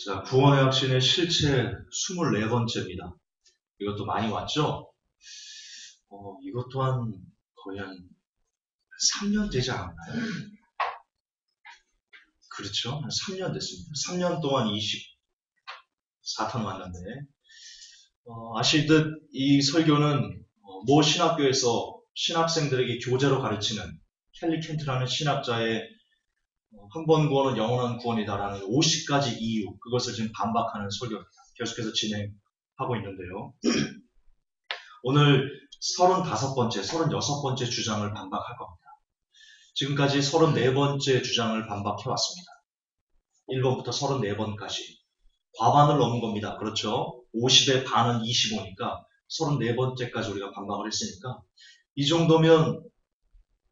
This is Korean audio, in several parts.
자, 구원의 확신의 실체 24번째입니다. 이것도 많이 왔죠? 이것 또한 거의 한 3년 되지 않았나요? 그렇죠? 한 3년 됐습니다. 3년 동안 24턴 왔는데, 아시듯 이 설교는 모 신학교에서 신학생들에게 교재로 가르치는 켈리 켄트라는 신학자의 한 번 구원은 영원한 구원이다라는 50가지 이유, 그것을 지금 반박하는 설교입니다. 계속해서 진행하고 있는데요. 오늘 35번째, 36번째 주장을 반박할 겁니다. 지금까지 34번째 주장을 반박해왔습니다. 1번부터 34번까지. 과반을 넘은 겁니다. 그렇죠? 50의 반은 25니까 34번째까지 우리가 반박을 했으니까 이 정도면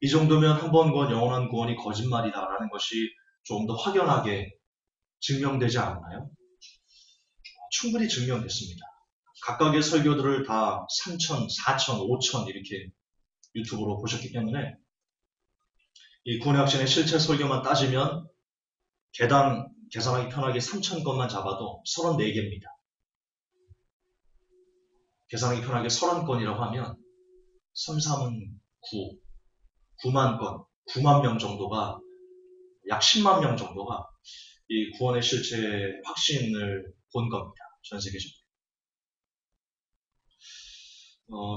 한 번 구원, 영원한 구원이 거짓말이다라는 것이 좀 더 확연하게 증명되지 않았나요? 충분히 증명됐습니다. 각각의 설교들을 다 3천, 4천, 5천 이렇게 유튜브로 보셨기 때문에 이 구원의 확신의 실체 설교만 따지면 개당 계산하기 편하게 3천 건만 잡아도 34개입니다. 계산하기 편하게 30건이라고 하면 3, 3은 9, 9만 건, 9만 명 정도가 약 10만 명 정도가 이 구원의 실체 확신을 본 겁니다. 전 세계적으로.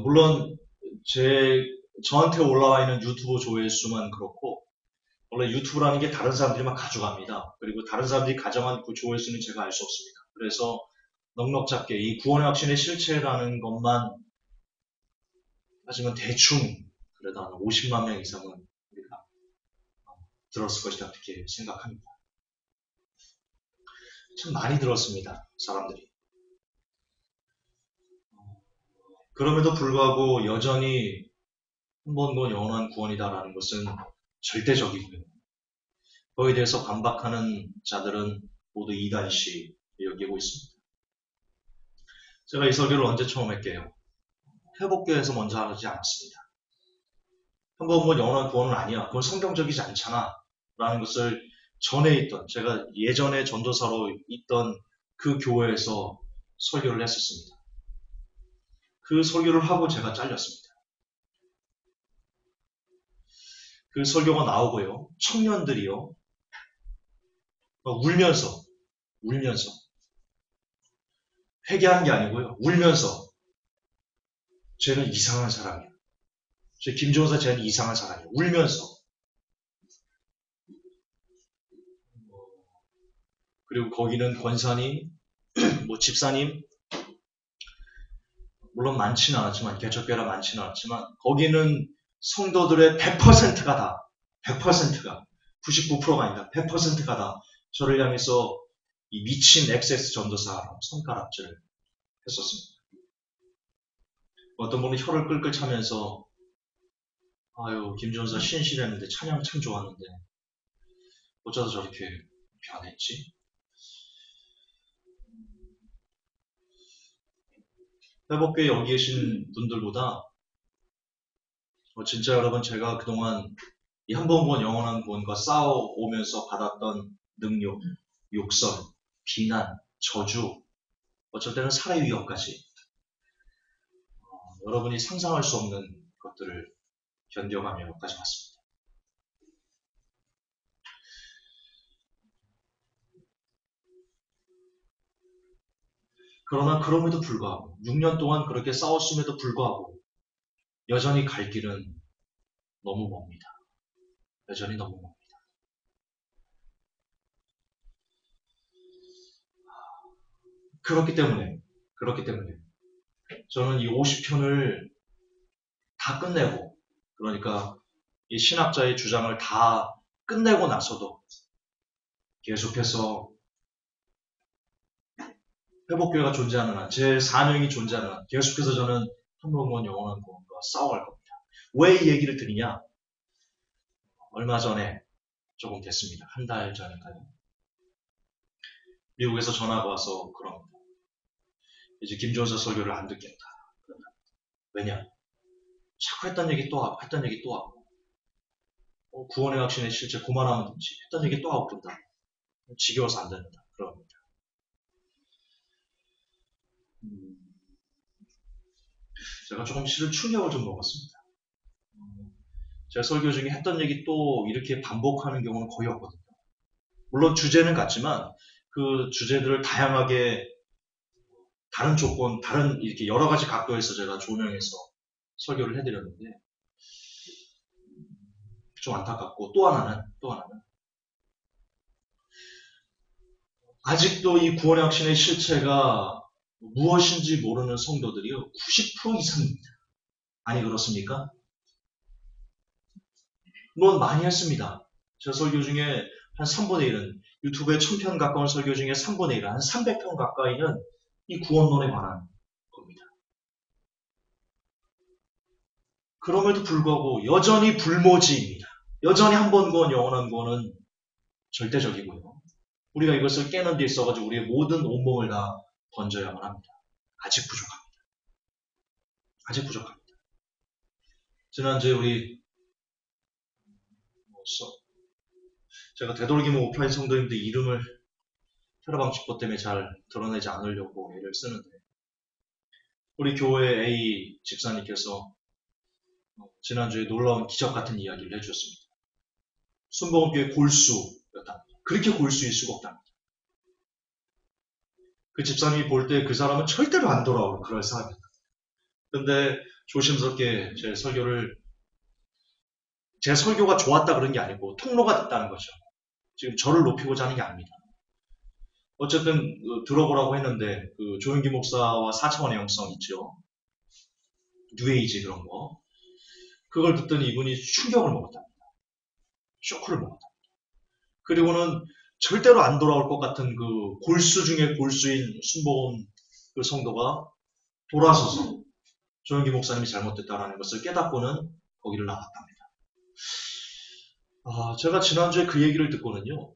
물론 저한테 올라와 있는 유튜브 조회수만 그렇고 원래 유튜브라는 게 다른 사람들이 막 가져갑니다. 그리고 다른 사람들이 가져간 그 조회수는 제가 알 수 없습니다. 그래서 넉넉잡게 이 구원의 확신의 실체라는 것만 하지만 대충 그래도 한 50만 명 이상은 우리가 들었을 것이다 그렇게 생각합니다. 참 많이 들었습니다. 사람들이. 그럼에도 불구하고 여전히 한 번 건 영원한 구원이다라는 것은 절대적이고요. 거기에 대해서 반박하는 자들은 모두 이단시 여기고 있습니다. 제가 이 설교를 언제 처음 할게요? 회복교에서 먼저 하지 않았습니다. 한 번 건 영원한 구원은 아니야. 그건 성경적이지 않잖아. 라는 것을 전에 있던, 제가 예전에 전도사로 있던 그 교회에서 설교를 했었습니다. 그 설교를 하고 제가 잘렸습니다. 그 설교가 나오고요. 청년들이요. 울면서 회개한 게 아니고요. 울면서 쟤는 이상한 사람이야. 저 김종사 쟤는 이상한 사람이야. 울면서. 그리고 거기는 권사님, 집사님, 물론 많지는 않았지만, 개척교회라 많지는 않았지만, 거기는 성도들의 100%가 다, 100%가, 99%가 아니라 100%가 다 저를 향해서 이 미친 XX 전도사라고 손가락질을 했었습니다. 어떤 분은 혀를 끌끌 차면서 아유 김전사 신실했는데 찬양 참 좋았는데 어쩌다 저렇게 변했지? 회복교에 여기 계신 분들보다 진짜 여러분 제가 그동안 이 한 번 본 영원한 구원과 싸워오면서 받았던 능력, 욕설, 비난, 저주, 어쩔 때는 살해 위협까지 여러분이 상상할 수 없는 것들을 견뎌가며 여기까지 왔습니다. 그러나 그럼에도 불구하고 6년 동안 그렇게 싸웠음에도 불구하고 여전히 갈 길은 너무 멉니다. 여전히 너무 멉니다. 그렇기 때문에 저는 이 50편을 다 끝내고 그러니까 이 신학자의 주장을 다 끝내고 나서도 계속해서 회복교회가 존재하는 한, 제 사명이 존재하는 한 계속해서 저는 한 번 본 영원한 구원과 싸워갈 겁니다. 왜 이 얘기를 드리냐? 얼마 전에 조금 됐습니다. 한 달 전인가요? 미국에서 전화가 와서 그럽니다. 이제 김종사 설교를 안 듣겠다. 왜냐? 자꾸 했던 얘기 또 하고 했던 얘기 또 하고 구원의 확신의 실체 그만하면 되지. 했던 얘기 또 하고 그런다. 지겨워서 안 된다. 그럽니다. 제가 조금 실은 충격을 좀 먹었습니다. 제가 설교 중에 했던 얘기 또 이렇게 반복하는 경우는 거의 없거든요. 물론 주제는 같지만 그 주제들을 다양하게 다른 조건, 다른 이렇게 여러 가지 각도에서 제가 조명해서 설교를 해드렸는데 좀 안타깝고 또 하나는 아직도 이 구원의 확신의 실체가 무엇인지 모르는 성도들이요 90% 이상입니다. 아니 그렇습니까? 물론 많이 했습니다. 제 설교 중에 한 3분의 1은 유튜브에 1000편 가까운 설교 중에 3분의 1, 한 300편 가까이는 이 구원론에 관한 겁니다. 그럼에도 불구하고 여전히 불모지입니다. 여전히 한 번 구원, 영원한 구원은 절대적이고요. 우리가 이것을 깨는 데 있어가지고 우리의 모든 온몸을 다 던져야만 합니다. 아직 부족합니다. 지난주에 우리 제가 되도록이면 오프라인 성도님들 이름을 테러방지법 때문에 잘 드러내지 않으려고 애를 쓰는데 우리 교회 A 집사님께서 지난주에 놀라운 기적 같은 이야기를 해주셨습니다. 순복음교회 골수였답니다. 그렇게 골수일 수가 없답니다. 그 집사님이 볼 때 그 사람은 절대로 안 돌아올 그럴 사람이다. 근데 조심스럽게 제 설교가 좋았다 그런 게 아니고 통로가 됐다는 거죠. 지금 저를 높이고자 하는 게 아닙니다. 어쨌든 들어보라고 했는데 그 조영기 목사와 4차원의 영성 있죠. 뉴에이지 그런 거. 그걸 듣더니 이분이 충격을 먹었답니다. 쇼크를 먹었답니다. 그리고는 절대로 안 돌아올 것 같은 그 골수 중에 골수인 순복음 그 성도가 돌아서서 조영기 목사님이 잘못됐다라는 것을 깨닫고는 거기를 나갔답니다. 제가 지난주에 그 얘기를 듣고는요.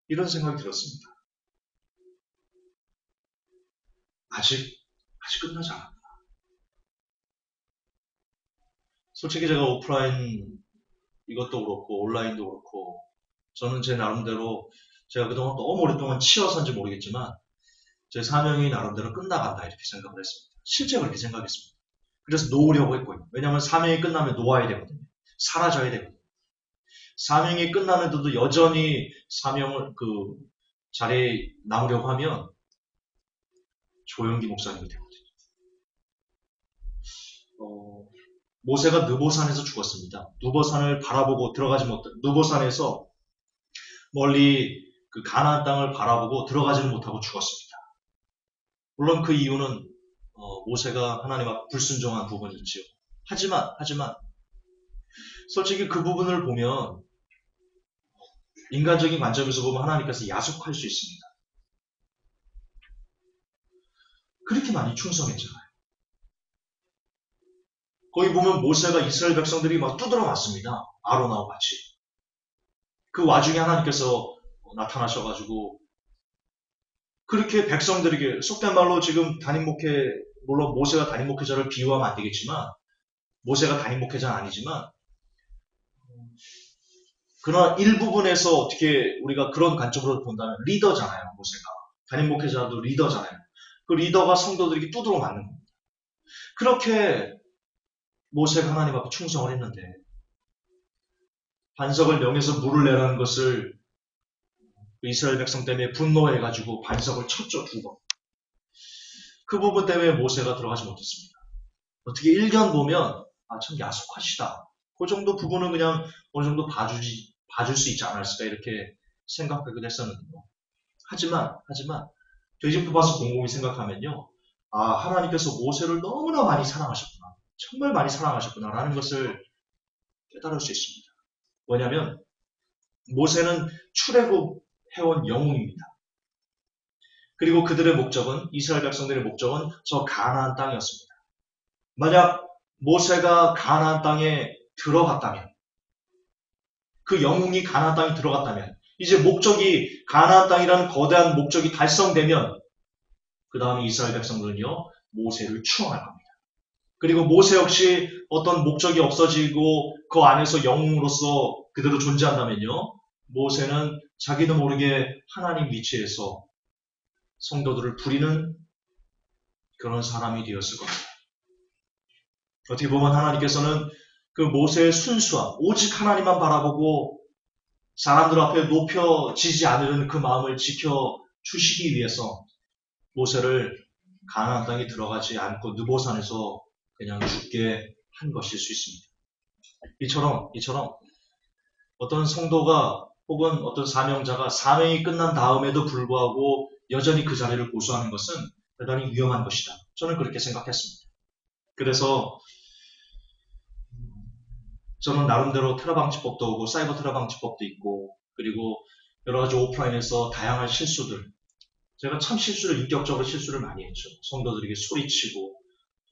이런 생각이 들었습니다. 아직 끝나지 않았다. 솔직히 제가 오프라인 이것도 그렇고 온라인도 그렇고 저는 제 나름대로 제가 그동안 너무 오랫동안 치여서인지 모르겠지만 제 사명이 나름대로 끝나간다 이렇게 생각을 했습니다. 실제 그렇게 생각했습니다. 그래서 놓으려고 했고요. 왜냐하면 사명이 끝나면 놓아야 되거든요. 사라져야 되거든요. 사명이 끝나는데도 여전히 사명을 그 자리에 남으려고 하면 조영기 목사님이 되거든요. 모세가 느보산에서 죽었습니다. 느보산을 바라보고 들어가지 못한 느보산에서 멀리 그 가나안 땅을 바라보고 들어가지는 못하고 죽었습니다. 물론 그 이유는 모세가 하나님 앞 불순종한 부분이 있죠. 하지만 솔직히 그 부분을 보면 인간적인 관점에서 보면 하나님께서 야속할 수 있습니다. 그렇게 많이 충성했잖아요. 거기 보면 모세가 이스라엘 백성들이 막 두드러 맞습니다. 아론하고 같이. 그 와중에 하나님께서 나타나셔가지고 그렇게 백성들에게 속된 말로 지금 물론 모세가 담임 목회자를 비유하면 안 되겠지만 모세가 담임 목회자는 아니지만 그러나 일부분에서 어떻게 우리가 그런 관점으로 본다면 리더잖아요. 모세가. 담임 목회자도 리더잖아요. 그 리더가 성도들에게 두드러 맞는 겁니다. 그렇게 모세가 하나님 앞에 충성을 했는데 반석을 명해서 물을 내라는 것을 이스라엘 백성 때문에 분노해가지고 반석을 쳤죠. 2번. 그 부분 때문에 모세가 들어가지 못했습니다. 어떻게 1년 보면 참 야속하시다. 그 정도 부분은 그냥 어느 정도 봐줄 수 있지 않았을까 이렇게 생각하기도 했었는데요. 하지만 되짚어 봐서 곰곰이 생각하면요. 하나님께서 모세를 너무나 많이 사랑하셨구나. 정말 많이 사랑하셨구나라는 것을 깨달을 수 있습니다. 뭐냐면 모세는 출애굽해온 영웅입니다. 그리고 그들의 목적은 이스라엘 백성들의 목적은 저 가나안 땅이었습니다. 만약 모세가 가나안 땅에 들어갔다면 그 영웅이 가나안 땅에 들어갔다면 이제 목적이 가나안 땅이라는 거대한 목적이 달성되면 그 다음에 이스라엘 백성들은요 모세를 추앙할 겁니다. 그리고 모세 역시 어떤 목적이 없어지고 그 안에서 영웅으로서 그대로 존재한다면요 모세는 자기도 모르게 하나님 위치에서 성도들을 부리는 그런 사람이 되었을 겁니다. 어떻게 보면 하나님께서는 그 모세의 순수함, 오직 하나님만 바라보고 사람들 앞에 높여지지 않으려는 그 마음을 지켜주시기 위해서 모세를 가나안 땅에 들어가지 않고 느보산에서 그냥 죽게 한 것일 수 있습니다. 이처럼 어떤 성도가 혹은 어떤 사명자가 사명이 끝난 다음에도 불구하고 여전히 그 자리를 고수하는 것은 대단히 위험한 것이다. 저는 그렇게 생각했습니다. 그래서 저는 나름대로 테러 방지법도 오고 사이버 테러 방지법도 있고 그리고 여러 가지 오프라인에서 다양한 실수들 제가 참 인격적으로 실수를 많이 했죠. 성도들에게 소리치고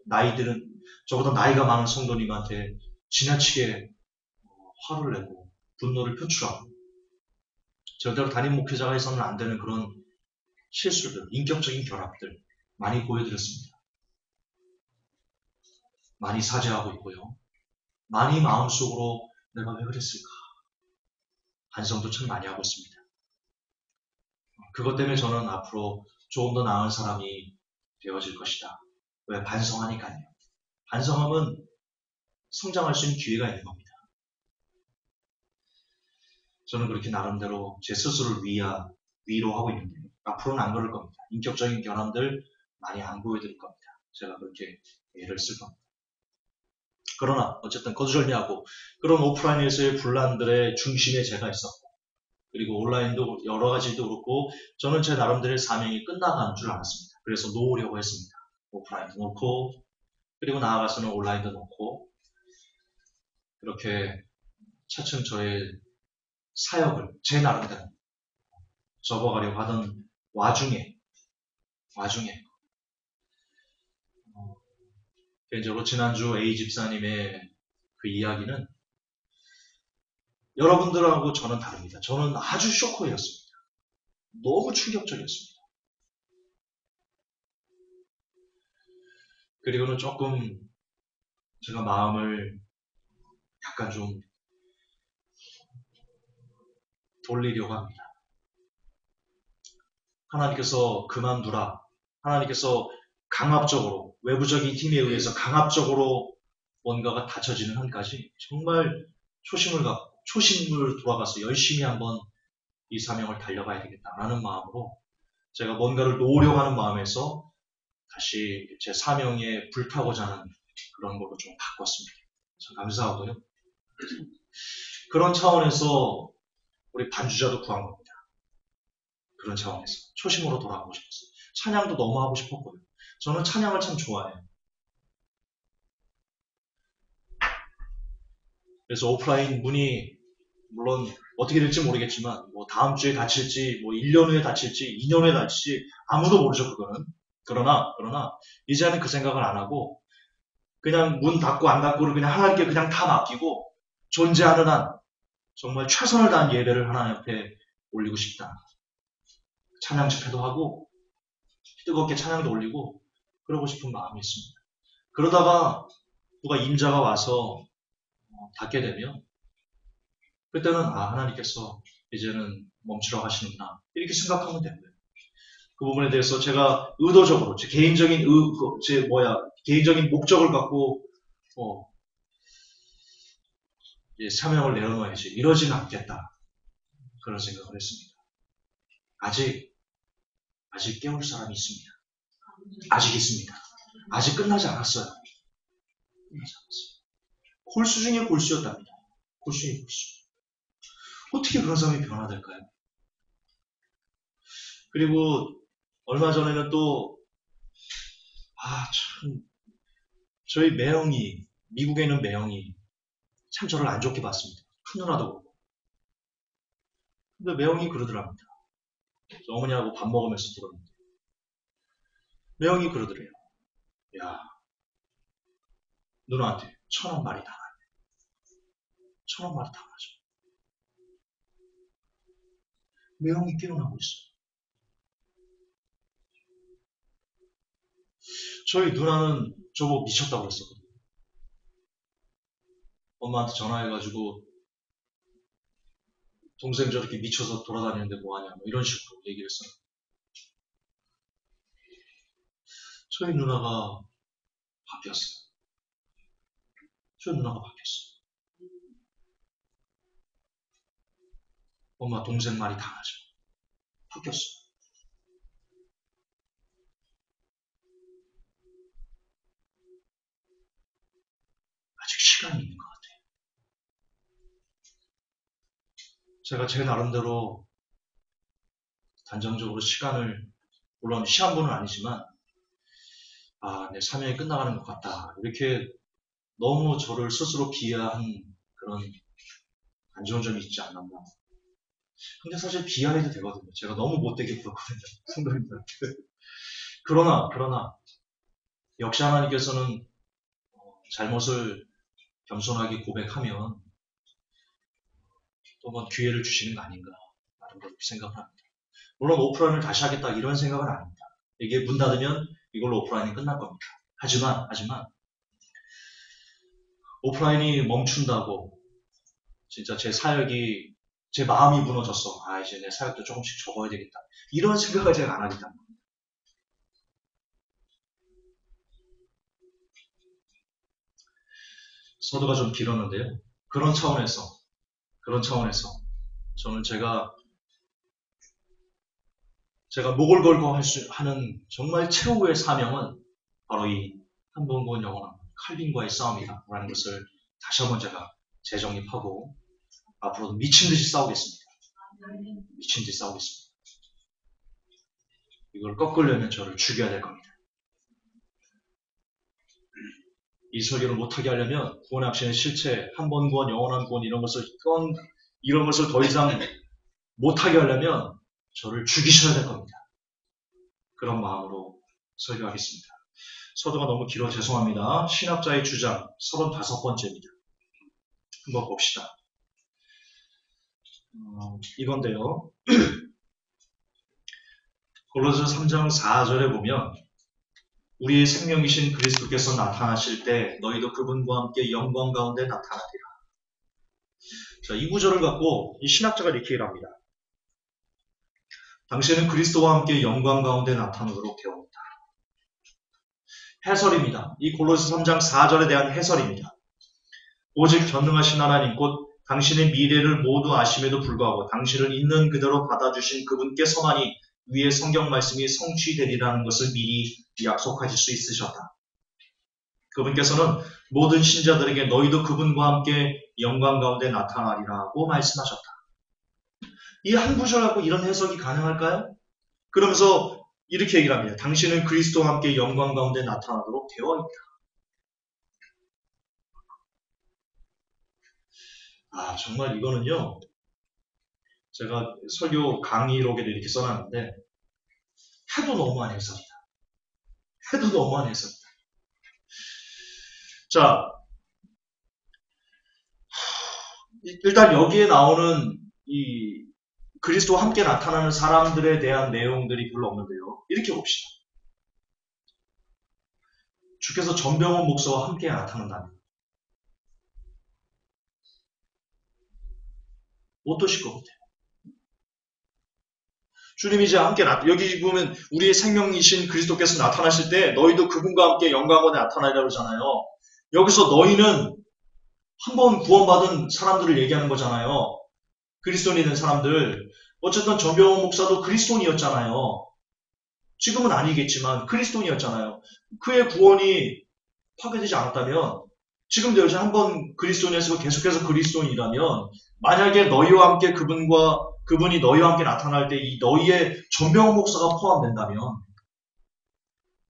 나이들은 저보다 나이가 많은 성도님한테 지나치게 화를 내고 분노를 표출하고 절대로 담임 목회자가 해서는 안 되는 그런 실수들, 인격적인 결합들 많이 보여드렸습니다. 많이 사죄하고 있고요. 많이 마음속으로 내가 왜 그랬을까? 반성도 참 많이 하고 있습니다. 그것 때문에 저는 앞으로 조금 더 나은 사람이 되어질 것이다. 왜? 반성하니까요. 반성하면 성장할 수 있는 기회가 있는 겁니다. 저는 그렇게 나름대로 제 스스로를 위로하고 있는데 앞으로는 안 그럴 겁니다. 인격적인 결함들 많이 안 보여드릴 겁니다. 제가 그렇게 애를 쓸 겁니다. 그러나 어쨌든 거두절미하고 그런 오프라인에서의 분란들의 중심에 제가 있었고 그리고 온라인도 여러 가지도 그렇고 저는 제 나름대로의 사명이 끝나가는 줄 알았습니다. 그래서 놓으려고 했습니다. 오프라인도 놓고 그리고 나아가서는 온라인도 놓고 그렇게 차츰 저의 사역을 제 나름대로 접어가려고 하던 와중에 개인적으로 지난주 A 집사님의 그 이야기는 여러분들하고 저는 다릅니다. 저는 아주 쇼커였습니다. 너무 충격적이었습니다. 그리고는 조금 제가 마음을 약간 좀 돌리려고 합니다. 하나님께서 그만두라. 하나님께서 강압적으로 외부적인 힘에 의해서 강압적으로 뭔가가 닫혀지는 한까지 정말 초심을 돌아가서 열심히 한번 이 사명을 달려가야 되겠다라는 마음으로 제가 뭔가를 놓으려고 하는 마음에서 다시 제 사명에 불타고자 하는 그런 걸로 좀 바꿨습니다. 참 감사하고요. 그런 차원에서 우리 반주자도 구한 겁니다. 그런 차원에서 초심으로 돌아가고 싶었어요. 찬양도 너무 하고 싶었고요. 저는 찬양을 참 좋아해요. 그래서 오프라인 문이 물론 어떻게 될지 모르겠지만 뭐 다음 주에 닫힐지 뭐 1년 후에 닫힐지 2년 후에 닫힐지 아무도 모르죠. 그거는. 그러나 이제는 그 생각을 안 하고 그냥 문 닫고 안 닫고를 그냥 하나님께 그냥 다 맡기고 존재하는 한 정말 최선을 다한 예배를 하나님 앞에 올리고 싶다. 찬양 집회도 하고 뜨겁게 찬양도 올리고 그러고 싶은 마음이 있습니다. 그러다가 누가 임자가 와서 닫게 되면 그때는 하나님께서 이제는 멈추라고 하시는구나 이렇게 생각하면 되고요. 그 부분에 대해서 제가 의도적으로 제 개인적인 개인적인 목적을 갖고 사명을 내려놓아야지 이러지는 않겠다 그런 생각을 했습니다. 아직 깨울 사람이 있습니다. 아직 있습니다. 아직 끝나지 않았어요. 골수 중에 골수였답니다. 골수 중에 골수. 어떻게 그런 사람이 변화될까요? 그리고 얼마 전에는 또 참 저희 매형이 미국에 있는 매형이 참 저를 안 좋게 봤습니다. 큰 누나도 그렇고. 근데 매형이 그러더랍니다. 어머니하고 밥 먹으면서 들었는데 매형이 그러더래요. 야 누나한테 1,000원 말이 다 나네. 1,000원 말이 다 나죠. 매형이 깨어나고 있어요. 저희 누나는 저보고 미쳤다고 그랬었거든요. 엄마한테 전화해가지고 동생 저렇게 미쳐서 돌아다니는데 뭐하냐 뭐 이런 식으로 얘기를 했어요. 저희 누나가 바뀌었어요. 저 누나가 바뀌었어. 엄마 동생 말이 강하죠. 바뀌었어. 아직 시간이 있는 것 같아요. 제가 제 나름대로 단정적으로 시간을, 물론 시한부는 아니지만, 내 사명이 끝나가는 것 같다. 이렇게 너무 저를 스스로 비하한 그런 안 좋은 점이 있지 않았나. 근데 사실 비하해도 되거든요. 제가 너무 못되게 굴었거든요. 성도님들한테. 그러나, 역시 하나님께서는 잘못을 겸손하게 고백하면 또 뭐 기회를 주시는 거 아닌가. 라는 그렇게 생각을 합니다. 물론 오프라인을 다시 하겠다 이런 생각은 아닙니다. 이게 문 닫으면 이걸로 오프라인이 끝날 겁니다. 하지만 오프라인이 멈춘다고 진짜 제 사역이, 제 마음이 무너졌어. 이제 내 사역도 조금씩 접어야 되겠다. 이런 생각을 제가 안 하겠다. 서두가 좀 길었는데요. 그런 차원에서 저는 제가 목을 걸고 하는 정말 최후의 사명은 바로 이 한 번 구원 영원한 칼빈과의 싸움이다 라는 것을 다시 한번 제가 재정립하고 앞으로도 미친 듯이 싸우겠습니다. 미친 듯이 싸우겠습니다. 이걸 꺾으려면 저를 죽여야 될 겁니다. 이 설교를 못하게 하려면 구원의 확신의 실체, 한 번 구원, 영원한 구원 이런 것을 더 이상 못하게 하려면 저를 죽이셔야 될 겁니다. 그런 마음으로 설교하겠습니다. 서두가 너무 길어 죄송합니다. 신학자의 주장 35번째입니다. 한번 봅시다. 이건데요. 골로새서 3장 4절에 보면 우리의 생명이신 그리스도께서 나타나실 때 너희도 그분과 함께 영광 가운데 나타나리라. 자, 이 구절을 갖고 이 신학자가 이렇게 얘기를 합니다. 당신은 그리스도와 함께 영광 가운데 나타나도록 되었다. 해설입니다. 이 골로새 3장 4절에 대한 해설입니다. 오직 전능하신 하나님 곧 당신의 미래를 모두 아심에도 불구하고 당신을 있는 그대로 받아주신 그분께서만이 위의 성경 말씀이 성취되리라는 것을 미리 약속하실 수 있으셨다. 그분께서는 모든 신자들에게 너희도 그분과 함께 영광 가운데 나타나리라고 말씀하셨다. 이 한 구절 갖고 이런 해석이 가능할까요? 그러면서 이렇게 얘기를 합니다. 당신은 그리스도와 함께 영광 가운데 나타나도록 되어 있다. 정말 이거는요. 제가 설교 강의록에도 이렇게 써놨는데 해도 너무한 해석이다. 해도 너무한 해석이다. 자, 일단 여기에 나오는 이 그리스도와 함께 나타나는 사람들에 대한 내용들이 별로 없는데요. 이렇게 봅시다. 주께서 전병훈 목사와 함께 나타난다면 어떠실 것 같아요? 주님이 이제 함께 여기 보면 우리의 생명이신 그리스도께서 나타나실 때 너희도 그분과 함께 영광으로 나타나리라고 그러잖아요. 여기서 너희는 한번 구원받은 사람들을 얘기하는 거잖아요. 그리스도인이 된 사람들. 어쨌든 전병훈 목사도 그리스도인이었잖아요. 지금은 아니겠지만 그리스도인이었잖아요. 그의 구원이 파괴되지 않았다면 지금도 여전히 한번 그리스도인에서 계속해서 그리스도인이라면 만약에 너희와 함께 그분이 너희와 함께 나타날 때 이 너희의 전병훈 목사가 포함된다면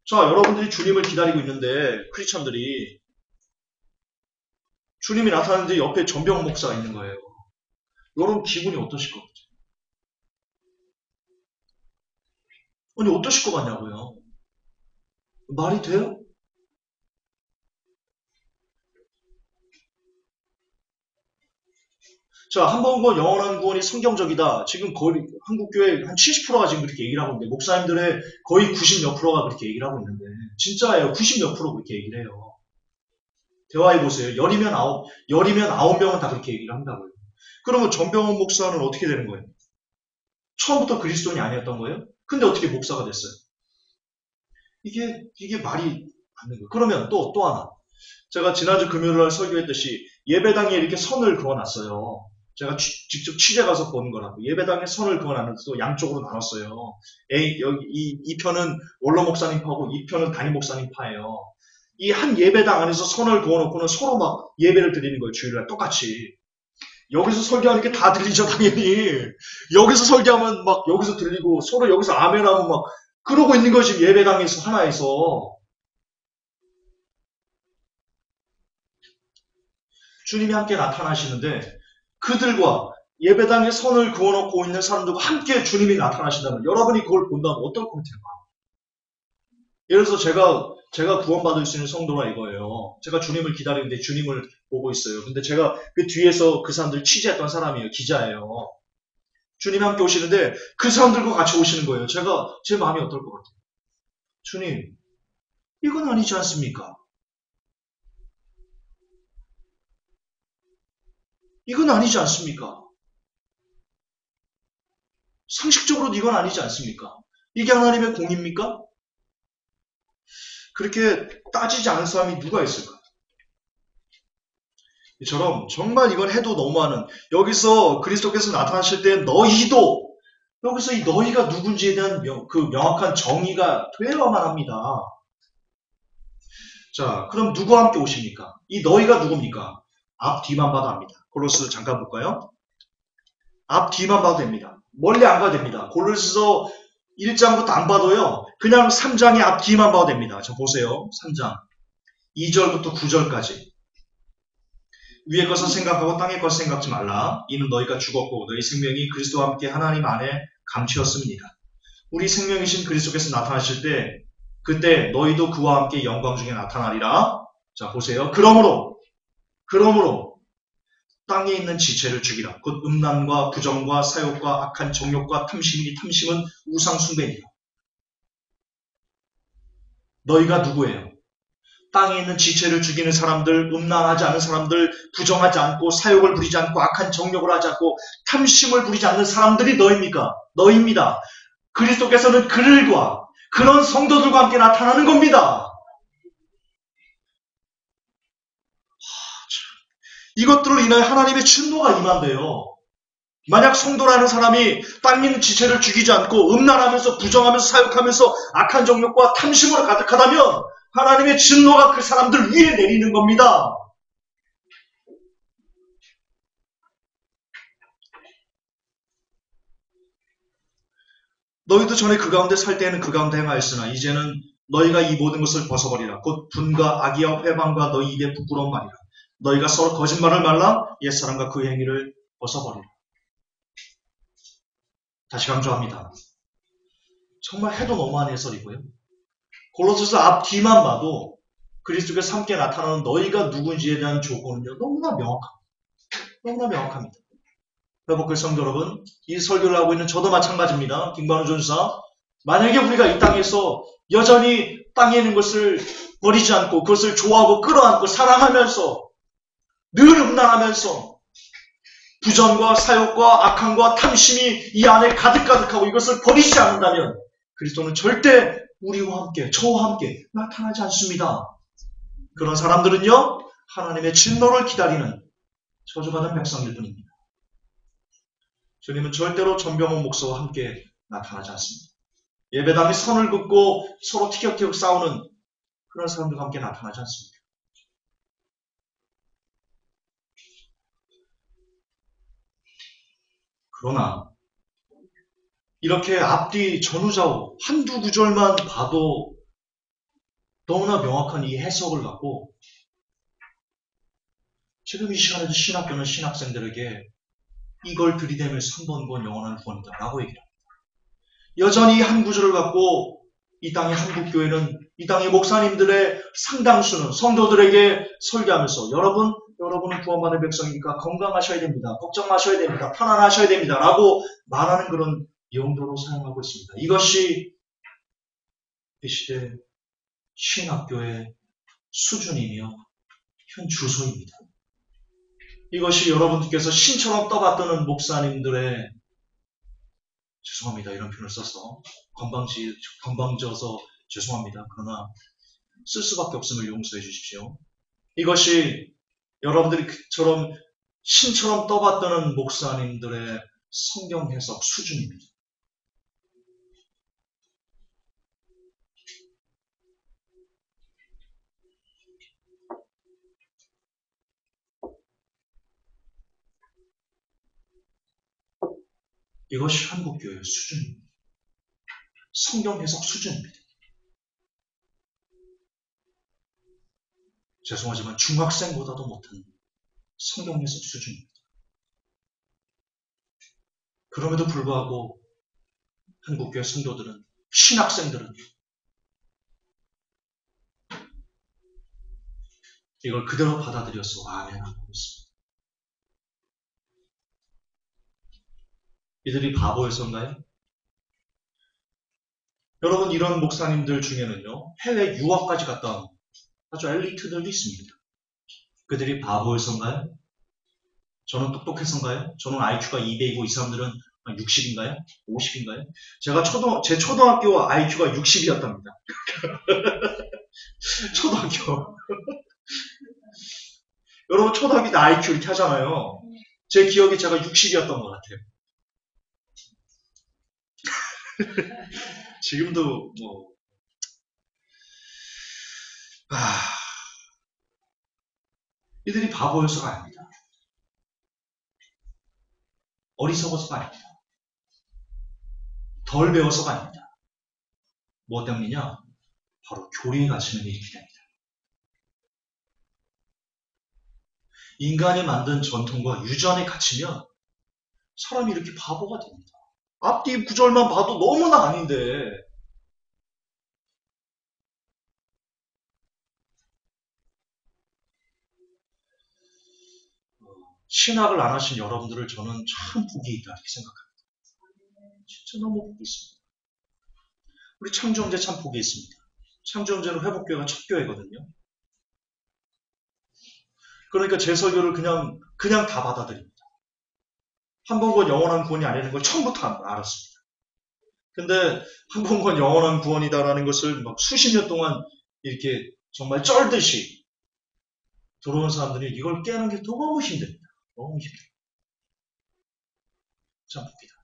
자, 여러분들이 주님을 기다리고 있는데 크리스천들이 주님이 나타나는데 옆에 전병훈 목사가 있는 거예요. 여러분 기분이 어떠실 것 같아요? 아니 어떠실 것 같냐고요? 말이 돼요? 자, 한 번 구원, 영원한 구원이 성경적이다. 지금 거의 한국교회 한 70%가 지금 그렇게 얘기를 하고 있는데 목사님들의 거의 90 몇 프로가 그렇게 얘기를 하고 있는데 진짜예요. 90 몇 프로 그렇게 얘기를 해요. 대화해보세요. 열이면 9명은 다 그렇게 얘기를 한다고요. 그러면 전병훈 목사는 어떻게 되는 거예요? 처음부터 그리스도인이 아니었던 거예요? 근데 어떻게 목사가 됐어요? 이게 말이 안 되는 거예요. 그러면 또 하나. 제가 지난주 금요일날 설교했듯이 예배당에 이렇게 선을 그어놨어요. 제가 직접 취재 가서 본 거라고. 예배당에 선을 그어놨는데도 양쪽으로 나눴어요. 여기 이 편은 원로 목사님 파고 이 편은 담임 목사님 파예요. 이 한 예배당 안에서 선을 그어놓고는 서로 막 예배를 드리는 거예요. 주일날 똑같이. 여기서 설교하는 게 다 들리죠, 당연히. 여기서 설교하면 막 여기서 들리고 서로 여기서 아멘하면 막 그러고 있는 거지, 예배당에서 하나에서. 주님이 함께 나타나시는데 그들과 예배당에 선을 그어놓고 있는 사람들과 함께 주님이 나타나신다면 여러분이 그걸 본다면 어떨 것 같아요? 예를 들어서 제가 구원받을 수 있는 성도가 이거예요. 제가 주님을 기다리는데 주님을 보고 있어요. 근데 제가 그 뒤에서 그 사람들 취재했던 사람이에요. 기자예요. 주님 함께 오시는데 그 사람들과 같이 오시는 거예요. 제 마음이 어떨 것 같아요? 주님, 이건 아니지 않습니까? 이건 아니지 않습니까? 상식적으로도 이건 아니지 않습니까? 이게 하나님의 공입니까? 그렇게 따지지 않은 사람이 누가 있을까? 이처럼 정말 이건 해도 너무하는, 여기서 그리스도께서 나타나실 때 너희도, 여기서 이 너희가 누군지에 대한 그 명확한 정의가 되어야만 합니다. 자, 그럼 누구와 함께 오십니까? 이 너희가 누굽니까? 앞 뒤만 봐도 압니다. 골로스 잠깐 볼까요? 앞 뒤만 봐도 됩니다. 멀리 안 가도 됩니다. 골로새서 1장부터 안 봐도요. 그냥 3장의 앞 뒤만 봐도 됩니다. 저 보세요. 3장 2절부터 9절까지. 위의 것을 생각하고 땅의 것을 생각지 말라. 이는 너희가 죽었고 너희 생명이 그리스도와 함께 하나님 안에 감추었습니다. 우리 생명이신 그리스도께서 나타나실 때 그때 너희도 그와 함께 영광 중에 나타나리라. 자, 보세요. 그러므로 땅에 있는 지체를 죽이라. 곧 음란과 부정과 사욕과 악한 정욕과 탐심이니 탐심은 우상 숭배니라. 너희가 누구예요? 땅에 있는 지체를 죽이는 사람들, 음란하지 않은 사람들, 부정하지 않고 사욕을 부리지 않고 악한 정욕을 하지 않고 탐심을 부리지 않는 사람들이 너희입니까? 너희입니다. 그리스도께서는 그들과 그런 성도들과 함께 나타나는 겁니다. 이것들을 인하여 하나님의 진노가 임한대요. 만약 성도라는 사람이 땅 있는 지체를 죽이지 않고 음란하면서 부정하면서 사욕하면서 악한 정욕과 탐심으로 가득하다면 하나님의 진노가 그 사람들 위에 내리는 겁니다. 너희도 전에 그 가운데 살 때에는 그 가운데 행하였으나 이제는 너희가 이 모든 것을 벗어버리라. 곧 분과 악의와 회방과 너희 입에 부끄러운 말이라. 너희가 서로 거짓말을 말라 옛사람과 그 행위를 벗어버리라. 다시 강조합니다. 정말 해도 너무한 해설이고요. 골로새서 앞 뒤만 봐도 그리스도께서 함께 나타나는 너희가 누군지에 대한 조건은요. 너무나 명확합니다. 회복글 성도 여러분, 이 설교를 하고 있는 저도 마찬가지입니다. 김관우 전사. 만약에 우리가 이 땅에서 여전히 땅에 있는 것을 버리지 않고 그것을 좋아하고 끌어안고 사랑하면서 늘 음란하면서 부정과 사욕과 악함과 탐심이 이 안에 가득하고 이것을 버리지 않는다면 그리스도는 절대 우리와 함께, 저와 함께 나타나지 않습니다. 그런 사람들은요, 하나님의 진노를 기다리는 저주받은 백성일 뿐입니다. 주님은 절대로 전병훈 목사와 함께 나타나지 않습니다. 예배당에 선을 긋고 서로 티격태격 싸우는 그런 사람들과 함께 나타나지 않습니다. 그러나 이렇게 앞뒤 전후좌우 한두 구절만 봐도 너무나 명확한 이 해석을 갖고 지금 이 시간에도 신학교는 신학생들에게 이걸 들이대면서 한 번 본 영원한 구원이다 라고 얘기합니다. 여전히 한 구절을 갖고 이 땅의 한국교회는 이 땅의 목사님들의 상당수는 성도들에게 설교하면서 여러분은 구원받은 백성이니까 건강하셔야 됩니다. 걱정 마셔야 됩니다. 편안하셔야 됩니다. 라고 말하는 그런 용도로 사용하고 있습니다. 이것이 이 시대 신학교의 수준이며 현 주소입니다. 이것이 여러분들께서 신처럼 떠받드는 목사님들의, 죄송합니다. 이런 표현을 써서 건방져서 죄송합니다. 그러나 쓸 수밖에 없음을 용서해 주십시오. 이것이 여러분들이 그처럼 신처럼 떠받드는 목사님들의 성경 해석 수준입니다. 이것이 한국교회의 수준입니다. 성경 해석 수준입니다. 죄송하지만 중학생보다도 못한 성경 해석 수준입니다. 그럼에도 불구하고 한국교회 성도들은, 신학생들은 이걸 그대로 받아들여서 아멘하고 있습니다. 이들이 바보여서인가요? 여러분, 이런 목사님들 중에는요, 해외 유학까지 갔다 온 아주 엘리트들도 있습니다. 그들이 바보여서인가요? 저는 똑똑해서인가요? 저는 IQ가 200이고 이 사람들은 60인가요? 50인가요? 제 초등학교 IQ가 60이었답니다. 초등학교. 여러분, 초등학교 때 IQ 이렇게 하잖아요. 제 기억에 제가 60이었던 것 같아요. 지금도 이들이 바보여서가 아닙니다. 어리석어서가 아닙니다. 덜 배워서가 아닙니다. 뭐 때문이냐? 바로 교리에 갇히는 일이 됩니다. 인간이 만든 전통과 유전에 갇히면 사람이 이렇게 바보가 됩니다. 앞뒤 구절만 봐도 너무나 아닌데 신학을 안 하신 여러분들을 저는 참 복이 있다 이렇게 생각합니다. 진짜 너무 복이 있습니다. 우리 창조형제 참 복이 있습니다. 창조형제는 회복교회가 첫 교회거든요. 그러니까 제 설교를 그냥 다 받아들입니다. 한 번 구원 영원한 구원이 아니라는 걸 처음부터 알았습니다. 근데 한 번 구원 영원한 구원이다라는 것을 막 수십 년 동안 이렇게 정말 쩔듯이 들어온 사람들이 이걸 깨는 게 너무 힘듭니다. 너무 힘들어요. 참 복이다.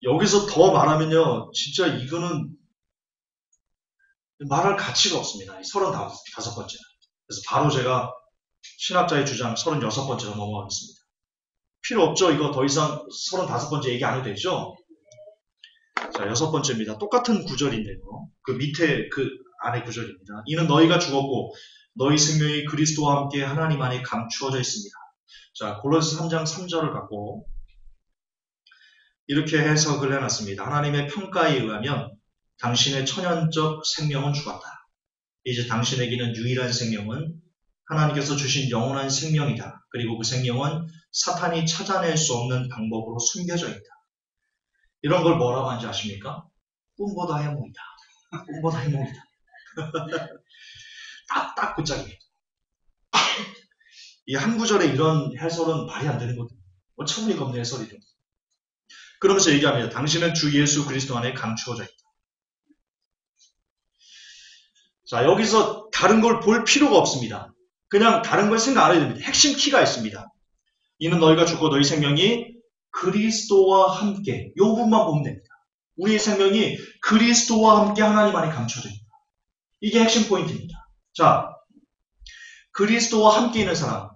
여기서 더 말하면요, 진짜 이거는 말할 가치가 없습니다. 35번째. 그래서 바로 제가 신학자의 주장 36번째로 넘어가겠습니다. 필요 없죠? 이거 더 이상 35번째 얘기 안 해도 되죠? 자, 6번째입니다. 똑같은 구절인데요. 그 밑에 그 안에 구절입니다. 이는 너희가 죽었고 너희 생명이 그리스도와 함께 하나님 안에 감추어져 있습니다. 자, 골로새 3장 3절을 갖고 이렇게 해석을 해놨습니다. 하나님의 평가에 의하면 당신의 천연적 생명은 죽었다. 이제 당신에게는 유일한 생명은 하나님께서 주신 영원한 생명이다. 그리고 그 생명은 사탄이 찾아낼 수 없는 방법으로 숨겨져 있다. 이런 걸 뭐라고 하는지 아십니까? 꿈보다 해몽이다. 꿈보다 해몽이다. 딱 붙잡이. 이 한 구절에 이런 해설은 말이 안 되는 거거든요. 처분이가 없는 해설이죠. 그러면서 얘기합니다. 당신은 주 예수 그리스도 안에 감추어져 있다. 자, 여기서 다른 걸 볼 필요가 없습니다. 그냥 다른 걸 생각 안 해도 됩니다. 핵심 키가 있습니다. 이는 너희가 죽고 너희 생명이 그리스도와 함께, 이 부분만 보면 됩니다. 우리의 생명이 그리스도와 함께 하나님 안에 감춰져 있다. 이게 핵심 포인트입니다. 자, 그리스도와 함께 있는 사람,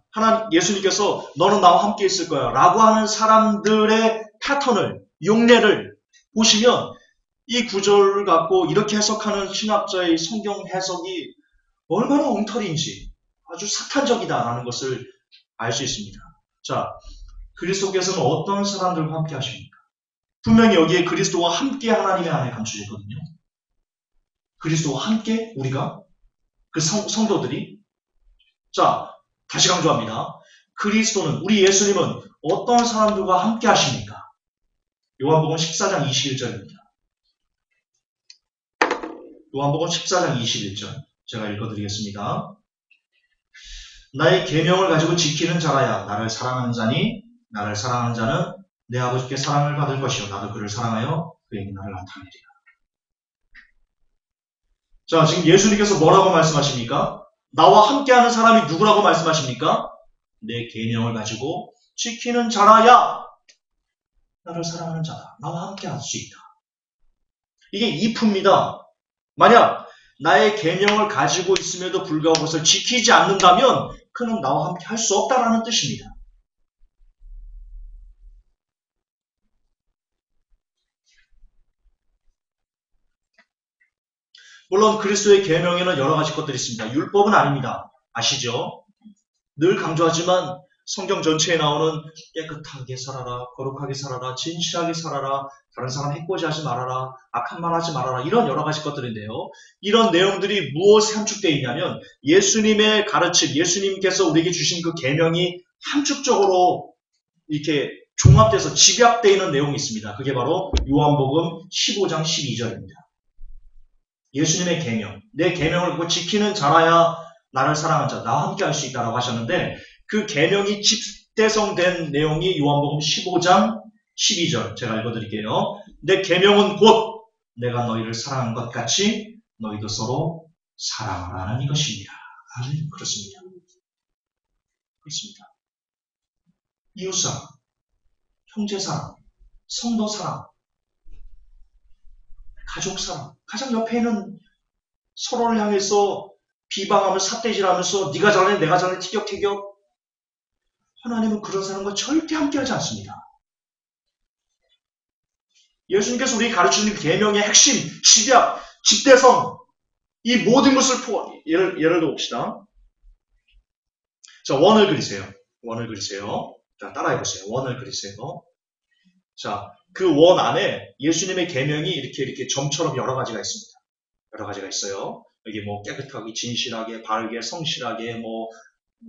예수님께서 너는 나와 함께 있을 거야 라고 하는 사람들의 패턴을, 용례를 보시면 이 구절을 갖고 이렇게 해석하는 신학자의 성경 해석이 얼마나 엉터리인지 아주 사탄적이다라는 것을 알 수 있습니다. 자, 그리스도께서는 어떤 사람들과 함께 하십니까? 분명히 여기에 그리스도와 함께 하나님의 안에 감춰져 있거든요. 그리스도와 함께 우리가 그 성도들이 자, 다시 강조합니다. 그리스도는 우리 예수님은 어떤 사람들과 함께 하십니까? 요한복음 14장 21절입니다. 요한복음 14장 21절 제가 읽어드리겠습니다. 나의 계명을 가지고 지키는 자라야 나를 사랑하는 자니 나를 사랑하는 자는 내 아버지께 사랑을 받을 것이요 나도 그를 사랑하여 그에게 나를 나타내리라. 자, 지금 예수님께서 뭐라고 말씀하십니까? 나와 함께하는 사람이 누구라고 말씀하십니까? 내 계명을 가지고 지키는 자라야 나를 사랑하는 자다. 나와 함께할 수 있다. 이게 이프입니다. 만약 나의 계명을 가지고 있음에도 불구하고 그것을 지키지 않는다면 그는 나와 함께 할 수 없다라는 뜻입니다. 물론 그리스도의 계명에는 여러 가지 것들이 있습니다. 율법은 아닙니다. 아시죠? 늘 강조하지만 성경 전체에 나오는 깨끗하게 살아라, 거룩하게 살아라, 진실하게 살아라, 다른 사람 해코지하지 말아라, 악한 말 하지 말아라, 이런 여러 가지 것들인데요. 이런 내용들이 무엇에 함축되어 있냐면 예수님의 가르침, 예수님께서 우리에게 주신 그 계명이 함축적으로 이렇게 종합돼서 집약되어 있는 내용이 있습니다. 그게 바로 요한복음 15장 12절입니다. 예수님의 계명, 내 계명을 그거 지키는 자라야 나를 사랑한 자, 나와 함께 할 수 있다라고 하셨는데 그 계명이 집대성된 내용이 요한복음 15장 12절 제가 읽어드릴게요. 내 계명은 곧 내가 너희를 사랑한 것 같이 너희도 서로 사랑하라는 이것입니다. 아멘. 그렇습니다. 그렇습니다. 이웃사랑, 형제사랑, 성도사랑, 가족사랑, 가장 옆에 있는 서로를 향해서 비방하며 삿대질하면서 네가 잘해 내가 잘해 티격태격. 하나님은 그런 사람과 절대 함께하지 않습니다. 예수님께서 우리에게 가르치는 계명의 핵심, 집약, 집대성, 이 모든 것을 포함. 예를 들어 봅시다. 자, 원을 그리세요. 원을 그리세요. 자, 따라해보세요. 원을 그리세요. 자, 그 원 안에 예수님의 계명이 이렇게 점처럼 여러 가지가 있습니다. 여러 가지가 있어요. 여기 뭐 깨끗하게, 진실하게, 바르게, 성실하게, 뭐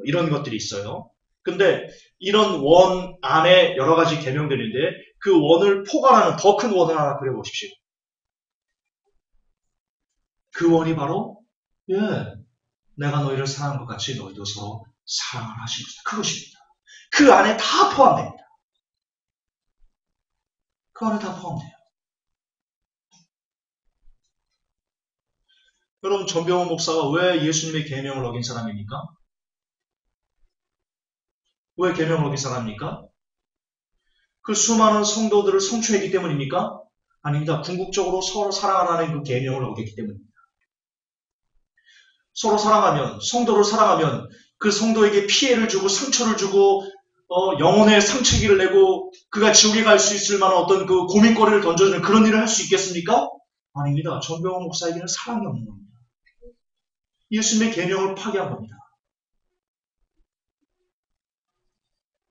이런 것들이 있어요. 근데 이런 원 안에 여러 가지 계명들인데 그 원을 포괄하는 더 큰 원을 하나 그려보십시오. 그 원이 바로 내가 너희를 사랑한 것 같이 너희도 서로 사랑을 하신 것이다. 그것입니다. 그 안에 다 포함됩니다. 그 안에 다 포함돼요. 여러분 전병훈 목사가 왜 예수님의 계명을 어긴 사람입니까? 왜 계명을 어긴 사람입니까? 그 수많은 성도들을 성취했기 때문입니까? 아닙니다. 궁극적으로 서로 사랑하라는 그 계명을 어겼기 때문입니다. 서로 사랑하면, 성도를 사랑하면 그 성도에게 피해를 주고 상처를 주고 영혼의 상처기를 내고 그가 지옥에 갈 수 있을 만한 어떤 그 고민거리를 던져주는 그런 일을 할 수 있겠습니까? 아닙니다. 전병훈 목사에게는 사랑이 없는 겁니다. 예수님의 계명을 파괴한 겁니다.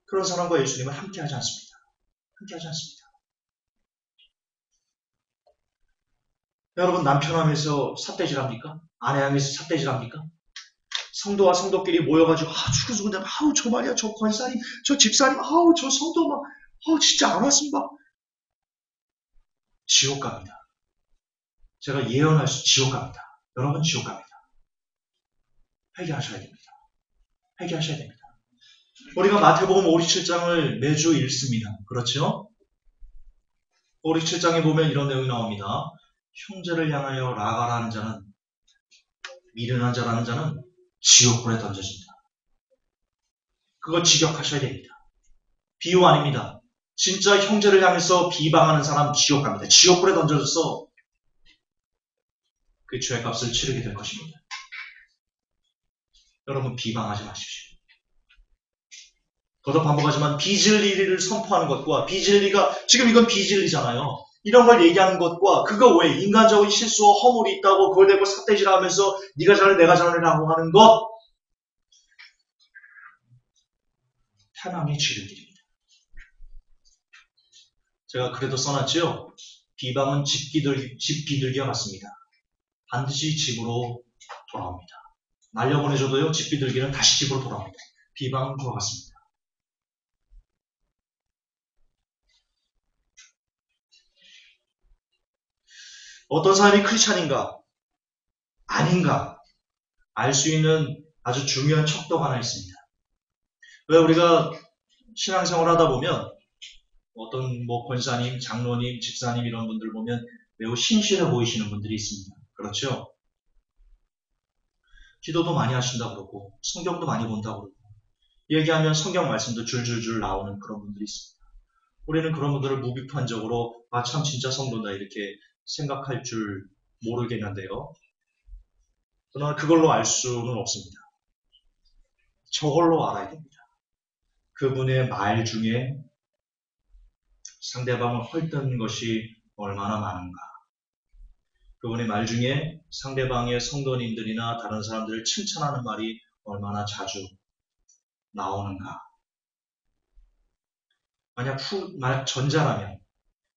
그런 사람과 예수님은 함께하지 않습니다. 함께하지 않습니다. 여러분 남편 하면서 삿대질합니까? 아내 하면서 삿대질합니까? 성도와 성도끼리 모여가지고 죽어죽은데 저 말이야 저 권사님 저 집사님 저 성도 막 진짜 안 왔으면 막 지옥 갑니다. 제가 예언할 수 지옥 갑니다. 여러분 지옥 갑니다. 회개하셔야 됩니다. 회개하셔야 됩니다. 우리가 마태복음 5, 7장을 매주 읽습니다. 그렇죠? 5, 7장에 보면 이런 내용이 나옵니다. 형제를 향하여 라가라는 자는 미련한 자라는 자는 지옥불에 던져진다. 그거 직역하셔야 됩니다. 비유 아닙니다. 진짜 형제를 향해서 비방하는 사람 지옥 갑니다. 지옥불에 던져져서 그 죄값을 치르게 될 것입니다. 여러분 비방하지 마십시오. 더더 반복하지만 비진리를 선포하는 것과 비진리가 지금 이건 비진리잖아요. 이런 걸 얘기하는 것과 그거 외에 인간적인 실수와 허물이 있다고 그걸 대고 삿대질하면서 네가 잘해 내가 잘해라고 하는 것 타락의 지름길입니다. 제가 그래도 써놨지요. 비방은 집 비둘기와 같습니다. 반드시 집으로 돌아옵니다. 날려보내줘도요. 집 비둘기는 다시 집으로 돌아옵니다. 비방은 그와 같습니다. 어떤 사람이 크리스찬인가 아닌가 알 수 있는 아주 중요한 척도가 하나 있습니다. 왜 우리가 신앙생활 하다 보면 어떤 권사님, 장로님, 집사님 이런 분들 보면 매우 신실해 보이시는 분들이 있습니다. 그렇죠? 기도도 많이 하신다고 그러고 성경도 많이 본다고 그러고 얘기하면 성경 말씀도 줄줄줄 나오는 그런 분들이 있습니다. 우리는 그런 분들을 무비판적으로 참 진짜 성도다 이렇게 생각할 줄 모르겠는데요. 그러나 그걸로 알 수는 없습니다. 저걸로 알아야 됩니다. 그분의 말 중에 상대방을 헐뜯는 것이 얼마나 많은가. 그분의 말 중에 상대방의 성도님들이나 다른 사람들을 칭찬하는 말이 얼마나 자주 나오는가. 만약 전자라면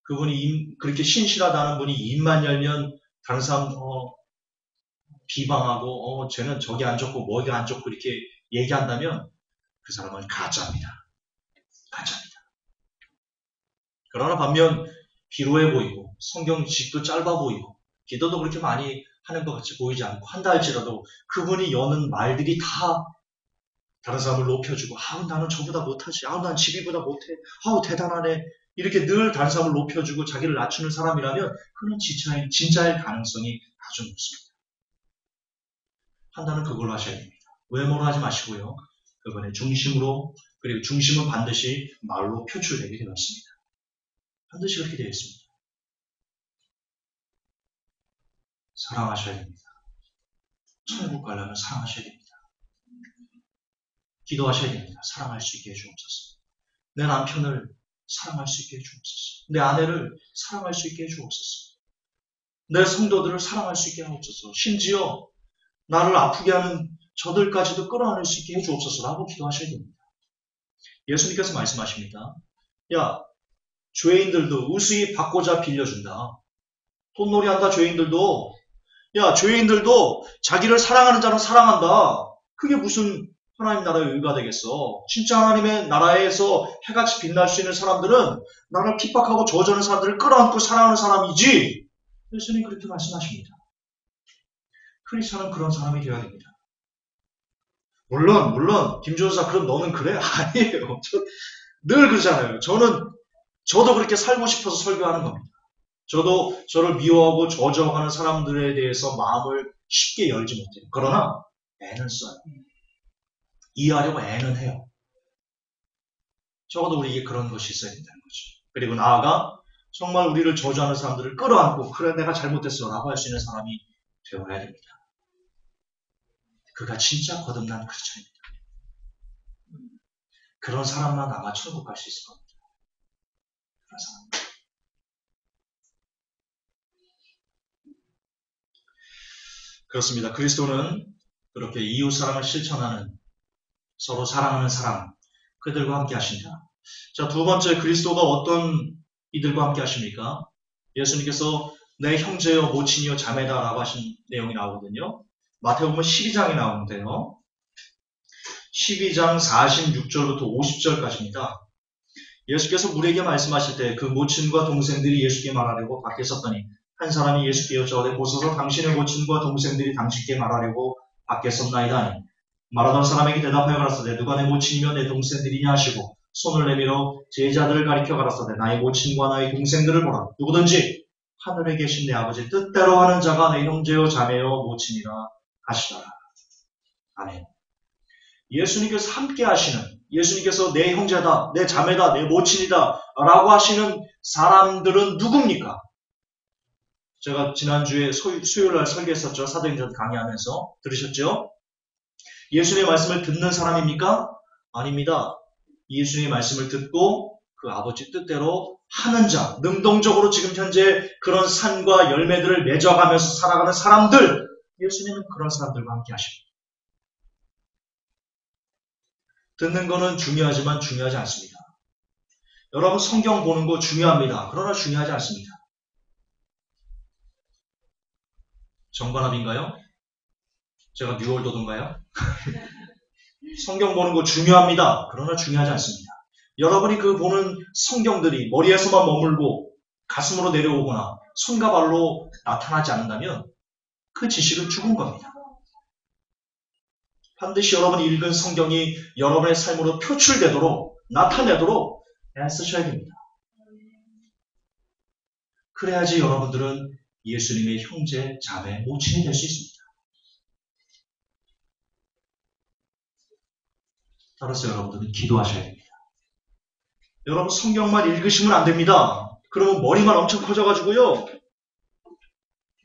그분이 그렇게 신실하다는 분이 입만 열면 다른 사람 비방하고 쟤는 저기 안 좋고 뭐가 안 좋고 이렇게 얘기한다면 그 사람은 가짜입니다. 가짜입니다. 그러나 반면 비루해 보이고 성경 지식도 짧아 보이고 기도도 그렇게 많이 하는 것 같이 보이지 않고 한다 할지라도 그분이 여는 말들이 다 다른 사람을 높여주고 나는 저보다 못하지. 난 지비보다 못해. 대단하네. 이렇게 늘 다른 사람을 높여주고 자기를 낮추는 사람이라면 그는 진짜일 가능성이 아주 높습니다. 판단은 그걸로 하셔야 됩니다. 외모로 하지 마시고요. 그분의 중심으로 그리고 중심은 반드시 말로 표출되게 되어 있습니다. 반드시 그렇게 되어 있습니다. 사랑하셔야 됩니다. 천국 가려면 사랑하셔야 됩니다. 기도하셔야 됩니다. 사랑할 수 있게 해주옵소서. 내 남편을 사랑할 수 있게 해주옵소서. 내 아내를 사랑할 수 있게 해주옵소서. 내 성도들을 사랑할 수 있게 하옵소서. 심지어 나를 아프게 하는 저들까지도 끌어안을 수 있게 해주옵소서라고 기도하셔야 됩니다. 예수님께서 말씀하십니다. 야, 죄인들도 우수히 받고자 빌려준다. 돈놀이 한다, 죄인들도. 야, 죄인들도 자기를 사랑하는 자는 사랑한다. 그게 무슨 하나님 나라의 의가 되겠어. 진짜 하나님의 나라에서 해같이 빛날 수 있는 사람들은 나를 핍박하고 저주하는 사람들을 끌어안고 사랑하는 사람이지. 예수님 그렇게 말씀하십니다. 크리스천은 그런 사람이 되어야 됩니다. 물론 김준사 그럼 너는 그래? 아니에요. 늘 그러잖아요. 저도 그렇게 살고 싶어서 설교하는 겁니다. 저도 저를 미워하고 저주하는 사람들에 대해서 마음을 쉽게 열지 못해요. 그러나 애는 써요. 이해하려고 애는 해요. 적어도 우리에게 그런 것이 있어야 된다는 거죠. 그리고 나아가 정말 우리를 저주하는 사람들을 끌어안고 그래 내가 잘못했어 라고 할 수 있는 사람이 되어야 됩니다. 그가 진짜 거듭난 크리스천입니다. 그런 사람만 아마 천국 갈 수 있을 겁니다. 그런 사람. 그렇습니다. 그리스도는 그렇게 이웃사랑을 실천하는 서로 사랑하는 사람 그들과 함께 하신다. 자, 두 번째 그리스도가 어떤 이들과 함께 하십니까? 예수님께서 내 형제여 모친이여 자매다라고 하신 내용이 나오거든요. 마태복음 12장에 나오는데요. 12장 46절부터 50절까지입니다. 예수께서 우리에게 말씀하실 때 그 모친과 동생들이 예수께 말하려고 밖에 섰더니 한 사람이 예수께 여쭤오되 보소서 당신의 모친과 동생들이 당신께 말하려고 밖에 섰나이다 하니 말하던 사람에게 대답하여 가라사대 누가 내 모친이며 내 동생들이냐 하시고 손을 내밀어 제자들을 가리켜 가라사대 나의 모친과 나의 동생들을 보라. 누구든지 하늘에 계신 내 아버지 뜻대로 하는 자가 내 형제요 자매요 모친이라 하시더라. 아멘. 예수님께서 함께 하시는, 예수님께서 내 형제다, 내 자매다, 내 모친이다 라고 하시는 사람들은 누굽니까? 제가 지난주에 수요일날 설교했었죠. 사도행전 강의하면서 들으셨죠? 예수님의 말씀을 듣는 사람입니까? 아닙니다. 예수님의 말씀을 듣고 그 아버지 뜻대로 하는 자, 능동적으로 지금 현재 그런 산과 열매들을 맺어가면서 살아가는 사람들, 예수님은 그런 사람들과 함께 하십니다. 듣는 거는 중요하지만 중요하지 않습니다. 여러분 성경 보는 거 중요합니다. 그러나 중요하지 않습니다. 정관합인가요? 제가 뉴월도든가요? 성경 보는 거 중요합니다. 그러나 중요하지 않습니다. 여러분이 그 보는 성경들이 머리에서만 머물고 가슴으로 내려오거나 손과 발로 나타나지 않는다면 그 지식은 죽은 겁니다. 반드시 여러분이 읽은 성경이 여러분의 삶으로 표출되도록 나타내도록 애쓰셔야 됩니다. 그래야지 여러분들은 예수님의 형제, 자매, 모친이 될 수 있습니다. 따라서 여러분들은 기도하셔야 됩니다. 여러분 성경만 읽으시면 안 됩니다. 그러면 머리만 엄청 커져가지고요.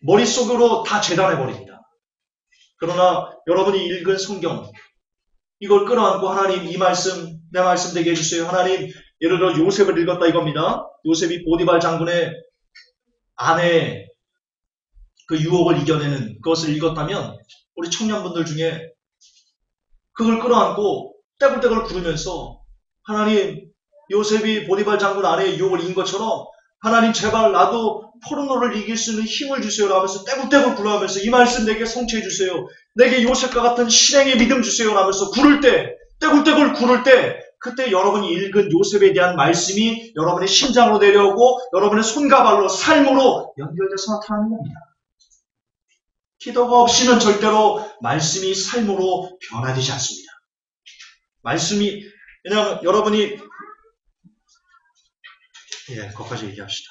머릿속으로 다 재단해버립니다. 그러나 여러분이 읽은 성경, 이걸 끌어안고 하나님 이 말씀, 내 말씀 되게 해주세요. 하나님, 예를 들어 요셉을 읽었다 이겁니다. 요셉이 보디발 장군의 아내의 그 유혹을 이겨내는 그것을 읽었다면 우리 청년분들 중에 그걸 끌어안고 떼굴떼굴 구르면서 하나님, 요셉이 보디발 장군 아내의 유혹을 이긴 것처럼 하나님 제발 나도 포르노를 이길 수 있는 힘을 주세요 라면서 떼굴떼굴 굴러가면서 이 말씀 내게 성취해 주세요. 내게 요셉과 같은 실행의 믿음 주세요 라면서 구를 때, 떼굴떼굴 구를 때 그때 여러분이 읽은 요셉에 대한 말씀이 여러분의 심장으로 내려오고 여러분의 손과 발로 삶으로 연결돼서 나타나는 겁니다. 기도가 없이는 절대로 말씀이 삶으로 변화되지 않습니다. 말씀이, 왜냐하면 여러분이 거기까지 얘기합시다.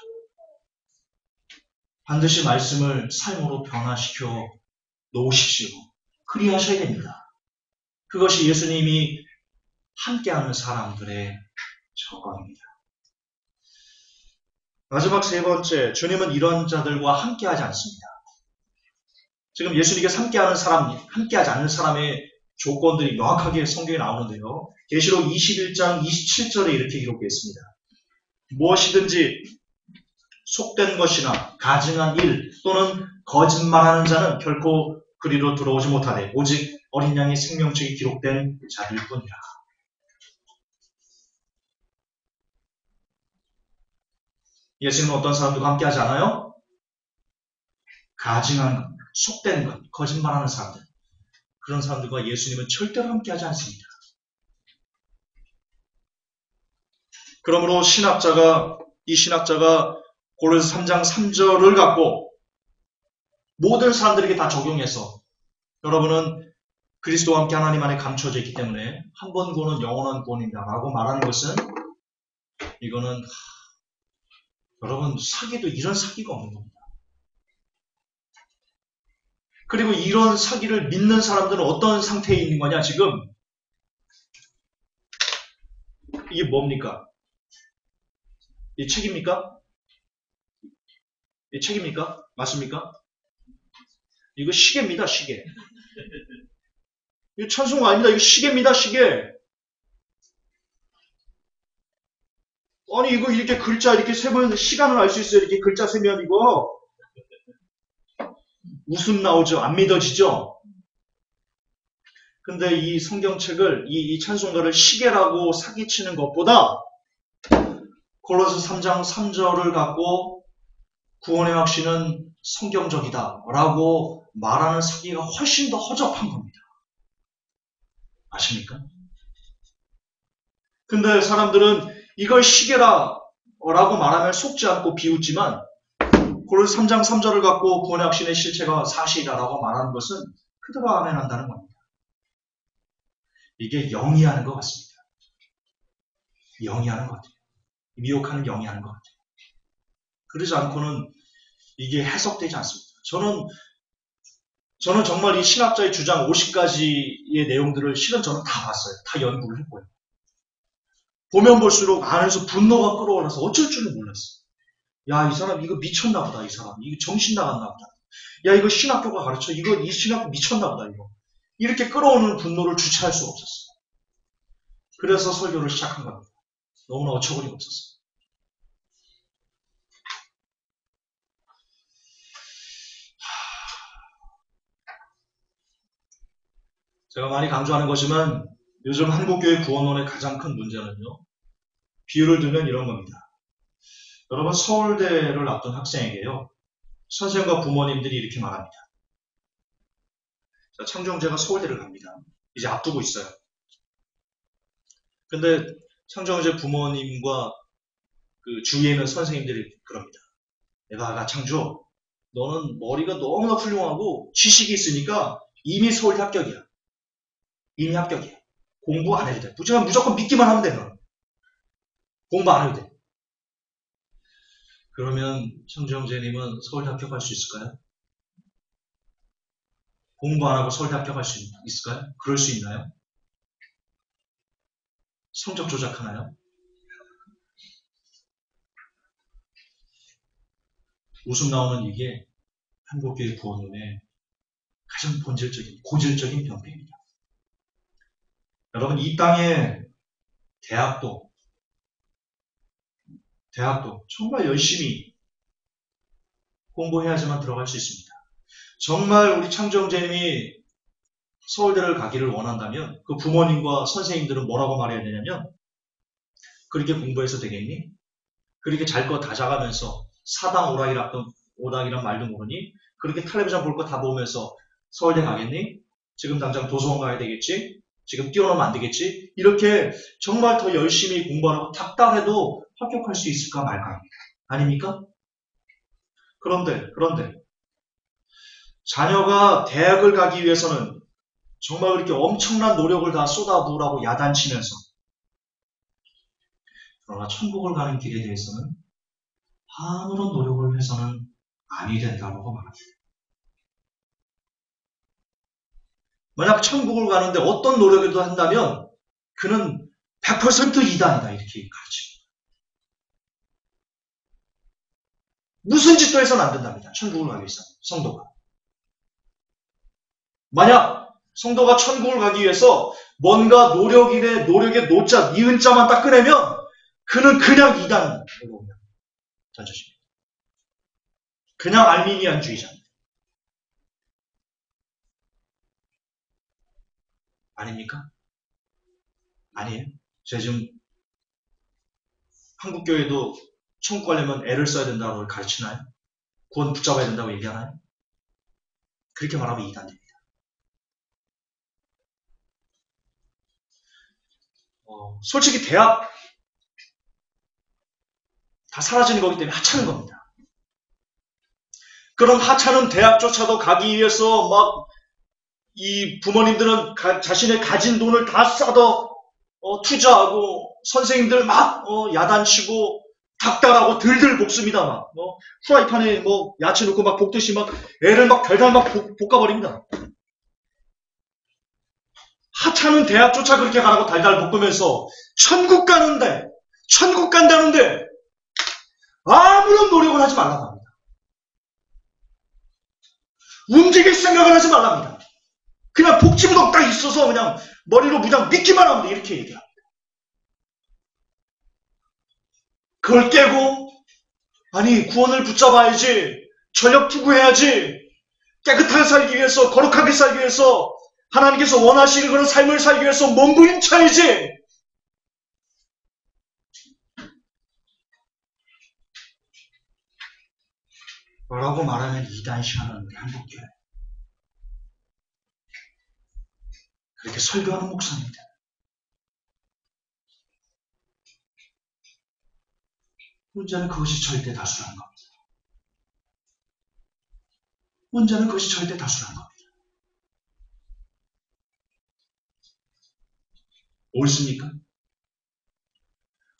반드시 말씀을 삶으로 변화시켜 놓으십시오. 그리하셔야 됩니다. 그것이 예수님이 함께하는 사람들의 저거입니다. 마지막 세 번째, 주님은 이런 자들과 함께하지 않습니다. 지금 예수님께 함께하는 사람, 함께하지 않는 사람의 조건들이 명확하게 성경에 나오는데요. 계시록 21장 27절에 이렇게 기록되어 있습니다. 무엇이든지 속된 것이나 가증한 일 또는 거짓말하는 자는 결코 그리로 들어오지 못하되 오직 어린 양의 생명책이 기록된 자들 뿐이라. 예수님은 어떤 사람들과 함께하지 않아요? 가증한 것, 속된 것, 거짓말하는 사람들. 그런 사람들과 예수님은 절대로 함께하지 않습니다. 그러므로 이 신학자가 고린도서 3장 3절을 갖고 모든 사람들에게 다 적용해서 여러분은 그리스도와 함께 하나님 안에 감춰져 있기 때문에 한 번 구원은 영원한 구원이다 라고 말하는 것은 이거는 여러분 사기도 이런 사기가 없는 겁니다. 그리고 이런 사기를 믿는 사람들은 어떤 상태에 있는 거냐 지금 이게 뭡니까? 이 책입니까? 이 책입니까? 맞습니까? 이거 시계입니다, 시계. 이거 찬송 아닙니다. 이거 시계입니다, 시계. 아니, 이거 이렇게 글자 이렇게 세면 시간을 알 수 있어요. 이렇게 글자 세면 이거. 웃음 나오죠? 안 믿어지죠? 근데 이 성경책을, 이 찬송가를 시계라고 사기치는 것보다 고린도서 3장 3절을 갖고 구원의 확신은 성경적이다 라고 말하는 사기가 훨씬 더 허접한 겁니다. 아십니까? 근데 사람들은 이걸 시계라고 말하면 속지 않고 비웃지만 고린도서 3장 3절을 갖고 구원의 확신의 실체가 사실이다라고 말하는 것은 그대로 아멘한다는 겁니다. 이게 영이하는 것 같습니다. 영이하는 것 같아요. 미혹하는 영이하는 것 같아요. 그러지 않고는 이게 해석되지 않습니다. 저는 정말 이 신학자의 주장 50가지의 내용들을 실은 저는 다 봤어요. 다 연구를 했고요. 보면 볼수록 안에서 분노가 끌어올라서 어쩔 줄을 몰랐어요. 야, 이 사람 이거 미쳤나 보다. 이 사람 이거 정신 나갔나 보다. 야, 이거 신학교가 가르쳐. 이 신학교 미쳤나 보다. 이거. 이렇게 끌어오는 분노를 주체할 수가 없었어요. 그래서 설교를 시작한 겁니다. 너무나 어처구니가 없었어요. 제가 많이 강조하는 것이지만 요즘 한국교회 구원론의 가장 큰 문제는요. 비유를 들면 이런 겁니다. 여러분 서울대를 앞둔 학생에게요. 선생님과 부모님들이 이렇게 말합니다. 자, 창정제가 서울대를 갑니다. 이제 앞두고 있어요. 근데 창정제 부모님과 그 주위에 있는 선생님들이 그럽니다. 내가 창조, 너는 머리가 너무나 훌륭하고 지식이 있으니까 이미 서울대 합격이야. 이미 합격이야. 공부 안 해도 돼. 무조건 믿기만 하면 돼. 너는. 공부 안 해도 돼. 그러면 청정재님은 서울대 합격할 수 있을까요? 공부 안 하고 서울대 합격할 수 있을까요? 그럴 수 있나요? 성적 조작하나요? 웃음 나오는 이게 한국교회 구원론의 가장 본질적인, 고질적인 병폐입니다. 여러분, 이 땅에 대학도 정말 열심히 공부해야지만 들어갈 수 있습니다. 정말 우리 창정재님이 서울대를 가기를 원한다면 그 부모님과 선생님들은 뭐라고 말해야 되냐면, 그렇게 공부해서 되겠니? 그렇게 잘 거 다 작아면서 사당 오락이란 말도 모르니? 그렇게 텔레비전 볼 거 다 보면서 서울대 가겠니? 지금 당장 도서관 가야 되겠지? 지금 뛰어넘으면 안 되겠지? 이렇게 정말 더 열심히 공부하라고 닥달해도 합격할 수 있을까 말까? 아닙니까? 그런데 자녀가 대학을 가기 위해서는 정말 그렇게 엄청난 노력을 다 쏟아부으라고 야단치면서, 그러나 천국을 가는 길에 대해서는 아무런 노력을 해서는 아니 된다고 말합니다. 만약 천국을 가는데 어떤 노력이라도 한다면 그는 100% 이단이다, 이렇게 가르칩니다. 무슨 짓도 해서는 안 된답니다. 천국을 가기 위해서 성도가. 만약 성도가 천국을 가기 위해서 뭔가 노력의 노자, 니은자만 딱 꺼내면 그는 그냥 이단으로 던져집니다. 그냥 알미니안주의자입니다. 아닙니까? 아니에요. 제가 지금 한국교회도 천국 가려면 애를 써야 된다고 가르치나요? 구원 붙잡아야 된다고 얘기하나요? 그렇게 말하면 이단됩니다. 솔직히 대학 다 사라지는 거기 때문에 하찮은 겁니다. 그런 하찮은 대학조차도 가기 위해서 막 이 부모님들은 자신의 가진 돈을 다 쏟아 투자하고 선생님들 막 야단치고 닥달하고 들들 볶습니다. 막 프라이팬에 야채 넣고 막 볶듯이 막 애를 막 달달 막 볶아버립니다. 하찮은 대학조차 그렇게 가라고 달달 볶으면서 천국 간다는데 아무런 노력을 하지 말라고 합니다. 움직일 생각을 하지 말랍니다. 그냥 복지부동 딱 있어서 그냥 머리로 무장 믿기만 하면 돼, 이렇게 얘기합니다. 그걸 깨고 아니 구원을 붙잡아야지, 전력 투구해야지, 깨끗하게 살기 위해서, 거룩하게 살기 위해서, 하나님께서 원하시는 그런 삶을 살기 위해서 몸부림쳐야지. 뭐라고 말하면 이단시하는 우리 한국교회. 그렇게 설교하는 목사입니다. 문제는 그것이 절대 다수라는 겁니다. 문제는 그것이 절대 다수라는 겁니다. 옳습니까?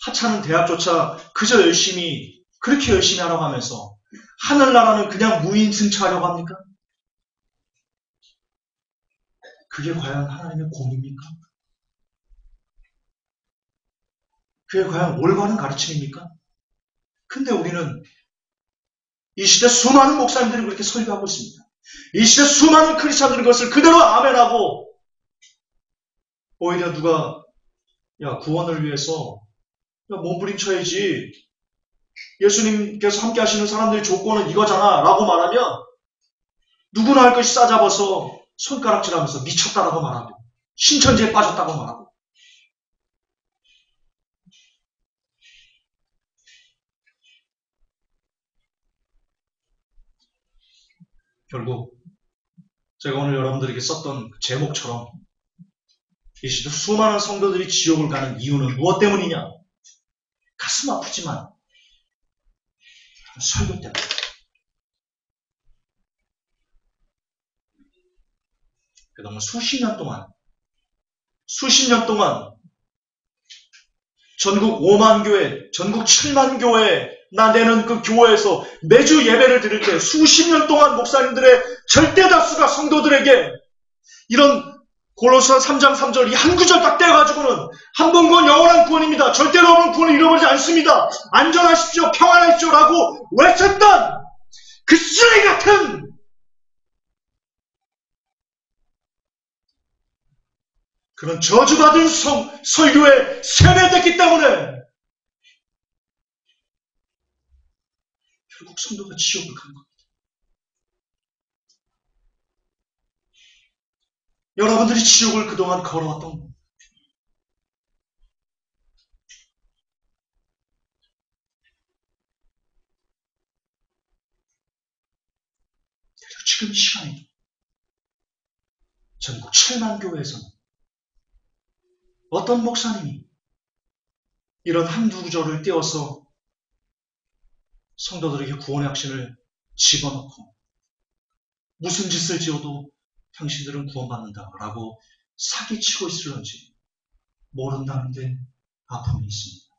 하찮은 대학조차 그저 그렇게 열심히 하라고 하면서 하늘나라는 그냥 무인승차하려고 합니까? 그게 과연 하나님의 공입니까? 그게 과연 올바른 가르침입니까? 근데 우리는 이 시대 수많은 목사님들이 그렇게 설교하고 있습니다. 이 시대 수많은 크리스찬들이 그것을 그대로 아멘하고, 오히려 누가 구원을 위해서 몸부림쳐야지, 예수님께서 함께 하시는 사람들의 조건은 이거잖아 라고 말하면 누구나 할 것이 싸잡아서 손가락질하면서 미쳤다라고 말하고 신천지에 빠졌다고 말하고. 결국 제가 오늘 여러분들에게 썼던 제목처럼 이 시대 수많은 성도들이 지옥을 가는 이유는 무엇 때문이냐? 가슴 아프지만 설교 때문에. 그동안 수십 년 동안 전국 5만 교회, 전국 7만 교회 나내는 그 교회에서 매주 예배를 드릴 때 수십 년 동안 목사님들의 절대 다수가 성도들에게 이런 골로새 3장 3절 이 한 구절 딱 떼가지고는 한 번 구원 영원한 구원입니다. 절대로 여러분 구원을 잃어버리지 않습니다. 안전하십시오. 평안하십시오. 라고 외쳤던 그 쓰레기 같은 그런 저주받은 설교에 세뇌됐기 때문에 결국 성도가 지옥을 가는 겁니다. 여러분들이 지옥을 그동안 걸어왔던 겁니다. 그리고 지금 이 시간에 전국 7만 교회에서는 어떤 목사님이 이런 한두 구절을 띄워서 성도들에게 구원의 확신을 집어넣고 무슨 짓을 지어도 당신들은 구원받는다라고 사기치고 있을런지 모른다는데 아픔이 있습니다.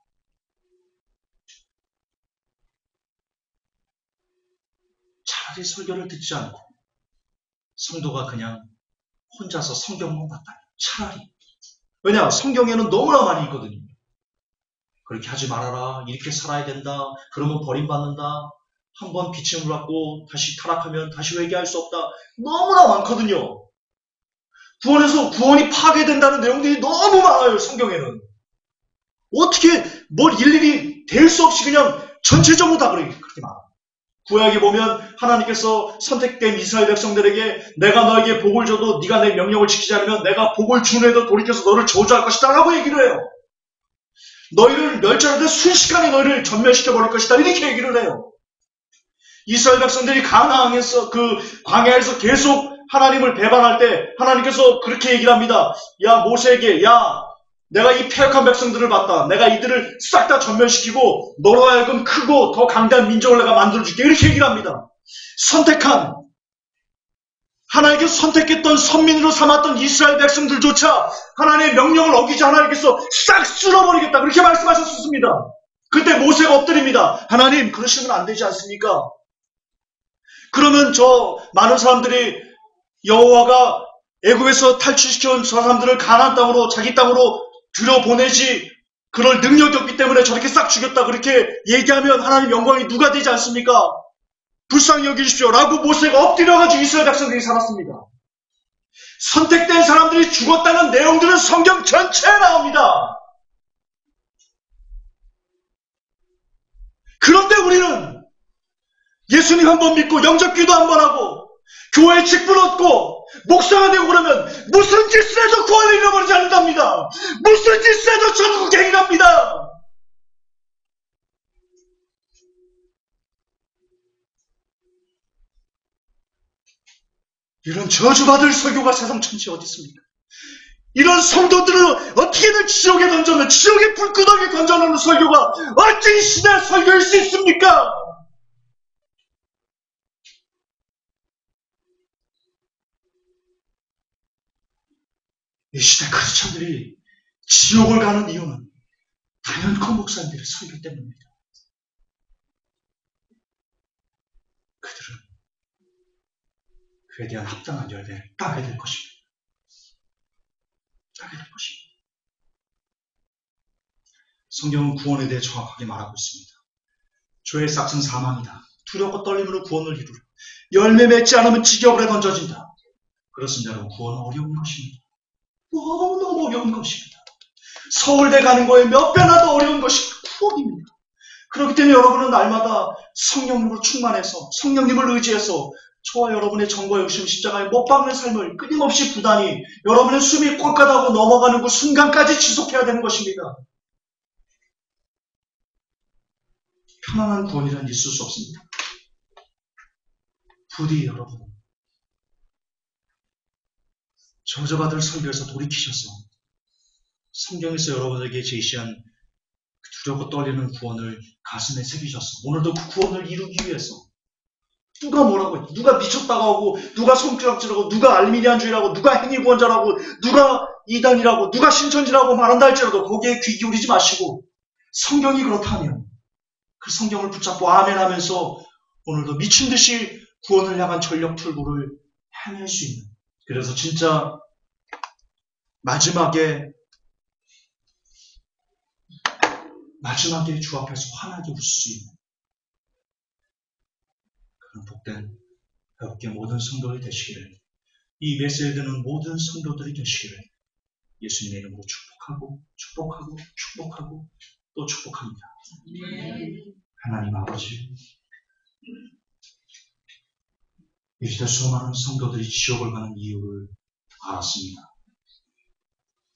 차라리 설교를 듣지 않고 성도가 그냥 혼자서 성경만 봤다니 차라리. 왜냐? 성경에는 너무나 많이 있거든요. 그렇게 하지 말아라. 이렇게 살아야 된다. 그러면 버림받는다. 한번 비침을 받고 다시 타락하면 다시 회개할 수 없다. 너무나 많거든요. 구원에서 구원이 파괴된다는 내용들이 너무 많아요. 성경에는. 어떻게 뭘 일일이 될 수 없이 그냥 전체적으로 다 그렇게 많아요. 구약에 보면 하나님께서 선택된 이스라엘 백성들에게 내가 너에게 복을 줘도 네가 내 명령을 지키지 않으면 내가 복을 준 후에도 돌이켜서 너를 저주할 것이다 라고 얘기를 해요. 너희를 멸절하되 순식간에 너희를 전멸시켜버릴 것이다 이렇게 얘기를 해요. 이스라엘 백성들이 가나안에서 그 광야에서 계속 하나님을 배반할 때 하나님께서 그렇게 얘기를 합니다. 야 모세에게 야 내가 이 패역한 백성들을 봤다. 내가 이들을 싹 다 전멸시키고 너로 하여금 크고 더 강대한 민족을 내가 만들어줄게. 이렇게 얘기를 합니다. 선택한 하나님께서 선택했던 선민으로 삼았던 이스라엘 백성들조차 하나님의 명령을 어기자 하나님께서 싹 쓸어버리겠다. 그렇게 말씀하셨습니다. 그때 모세가 엎드립니다. 하나님 그러시면 안 되지 않습니까? 그러면 저 많은 사람들이 여호와가 애굽에서 탈출시켜온 저 사람들을 가나안 땅으로 자기 땅으로 들여보내지 그럴 능력이 없기 때문에 저렇게 싹 죽였다 그렇게 얘기하면 하나님 영광이 누가 되지 않습니까? 불쌍히 여기십시오 라고 모세가 엎드려가지고 이스라엘 백성들이 살았습니다. 선택된 사람들이 죽었다는 내용들은 성경 전체에 나옵니다. 그런데 우리는 예수님 한 번 믿고 영접기도 한 번 하고 교회 직분 얻고 목사가 되고 그러면 무슨 짓을 해도 구원을 잃어버리지 않는답니다. 무슨 짓을 해도 전국 행인합니다. 이런 저주받을 설교가 세상 천지에 어디 있습니까? 이런 성도들을 어떻게든 지옥에 던져놓는 지옥의 불구덩이에 던져놓는 설교가 어찌 이 시대 설교일 수 있습니까? 이 시대 크리스천들이 지옥을 가는 이유는 단연코 목사님들의 설교 때문입니다. 그들은 그에 대한 합당한 열매를 따게 될 것입니다. 따게 될 것입니다. 성경은 구원에 대해 정확하게 말하고 있습니다. 죄의 싹은 사망이다. 두렵고 떨림으로 구원을 이루라. 열매 맺지 않으면 지겨울에 던져진다. 그렇습니다. 여러분, 구원은 어려운 것입니다. 너무너무 어려운 것입니다. 서울대 가는 거에 몇 배나 더 어려운 것이 구원입니다. 그렇기 때문에 여러분은 날마다 성령님으로 충만해서 성령님을 의지해서 저와 여러분의 정과 욕심 십자가에 못 박는 삶을 끊임없이 부단히 여러분의 숨이 꼴까다고 넘어가는 그 순간까지 지속해야 되는 것입니다. 편안한 구원이란 있을 수 없습니다. 부디 여러분 저주받을 설교에서 돌이키셔서 성경에서 여러분에게 제시한 두렵고 떨리는 구원을 가슴에 새기셔서 오늘도 그 구원을 이루기 위해서 누가 뭐라고 했지? 누가 미쳤다고 하고 누가 손가락질하고 누가 알미니안주의라고 누가 행위구원자라고 누가 이단이라고 누가 신천지라고 말한다 할지라도 거기에 귀 기울이지 마시고 성경이 그렇다면 그 성경을 붙잡고 아멘 하면서 오늘도 미친 듯이 구원을 향한 전력 투구를 해낼 수 있는 그래서 진짜 마지막에 주 앞에서 환하게 웃을 수 있는 그런 복된 회복의 모든 성도들이 되시기를, 이 메시지를 듣는 모든 성도들이 되시기를 예수님의 이름으로 축복하고 또 축복합니다. 하나님 아버지, 이 시대 수많은 성도들이 지옥을 가는 이유를 알았습니다.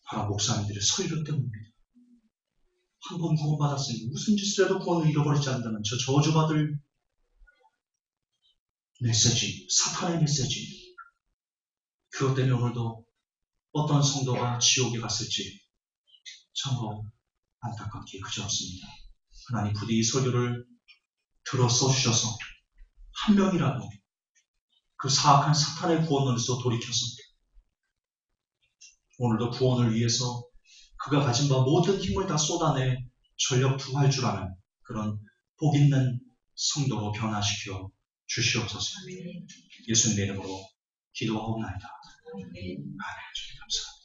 바로 목사님들의 설교 때문입니다. 한 번 구원받았으니 무슨 짓을 해도 구원을 잃어버리지 않는다는 저 저주받을 메시지, 사탄의 메시지, 그것 때문에 오늘도 어떤 성도가 지옥에 갔을지 참으로 안타깝게 그지없습니다. 하나님 부디 이 설교를 들어 써주셔서 한 명이라도 그 사악한 사탄의 구원론에서 돌이켜서 오늘도 구원을 위해서 그가 가진 바 모든 힘을 다 쏟아내 전력 투구할 줄 아는 그런 복 있는 성도로 변화시켜 주시옵소서. 예수님의 이름으로 기도하옵나이다. 아멘. 주님 감사합니다.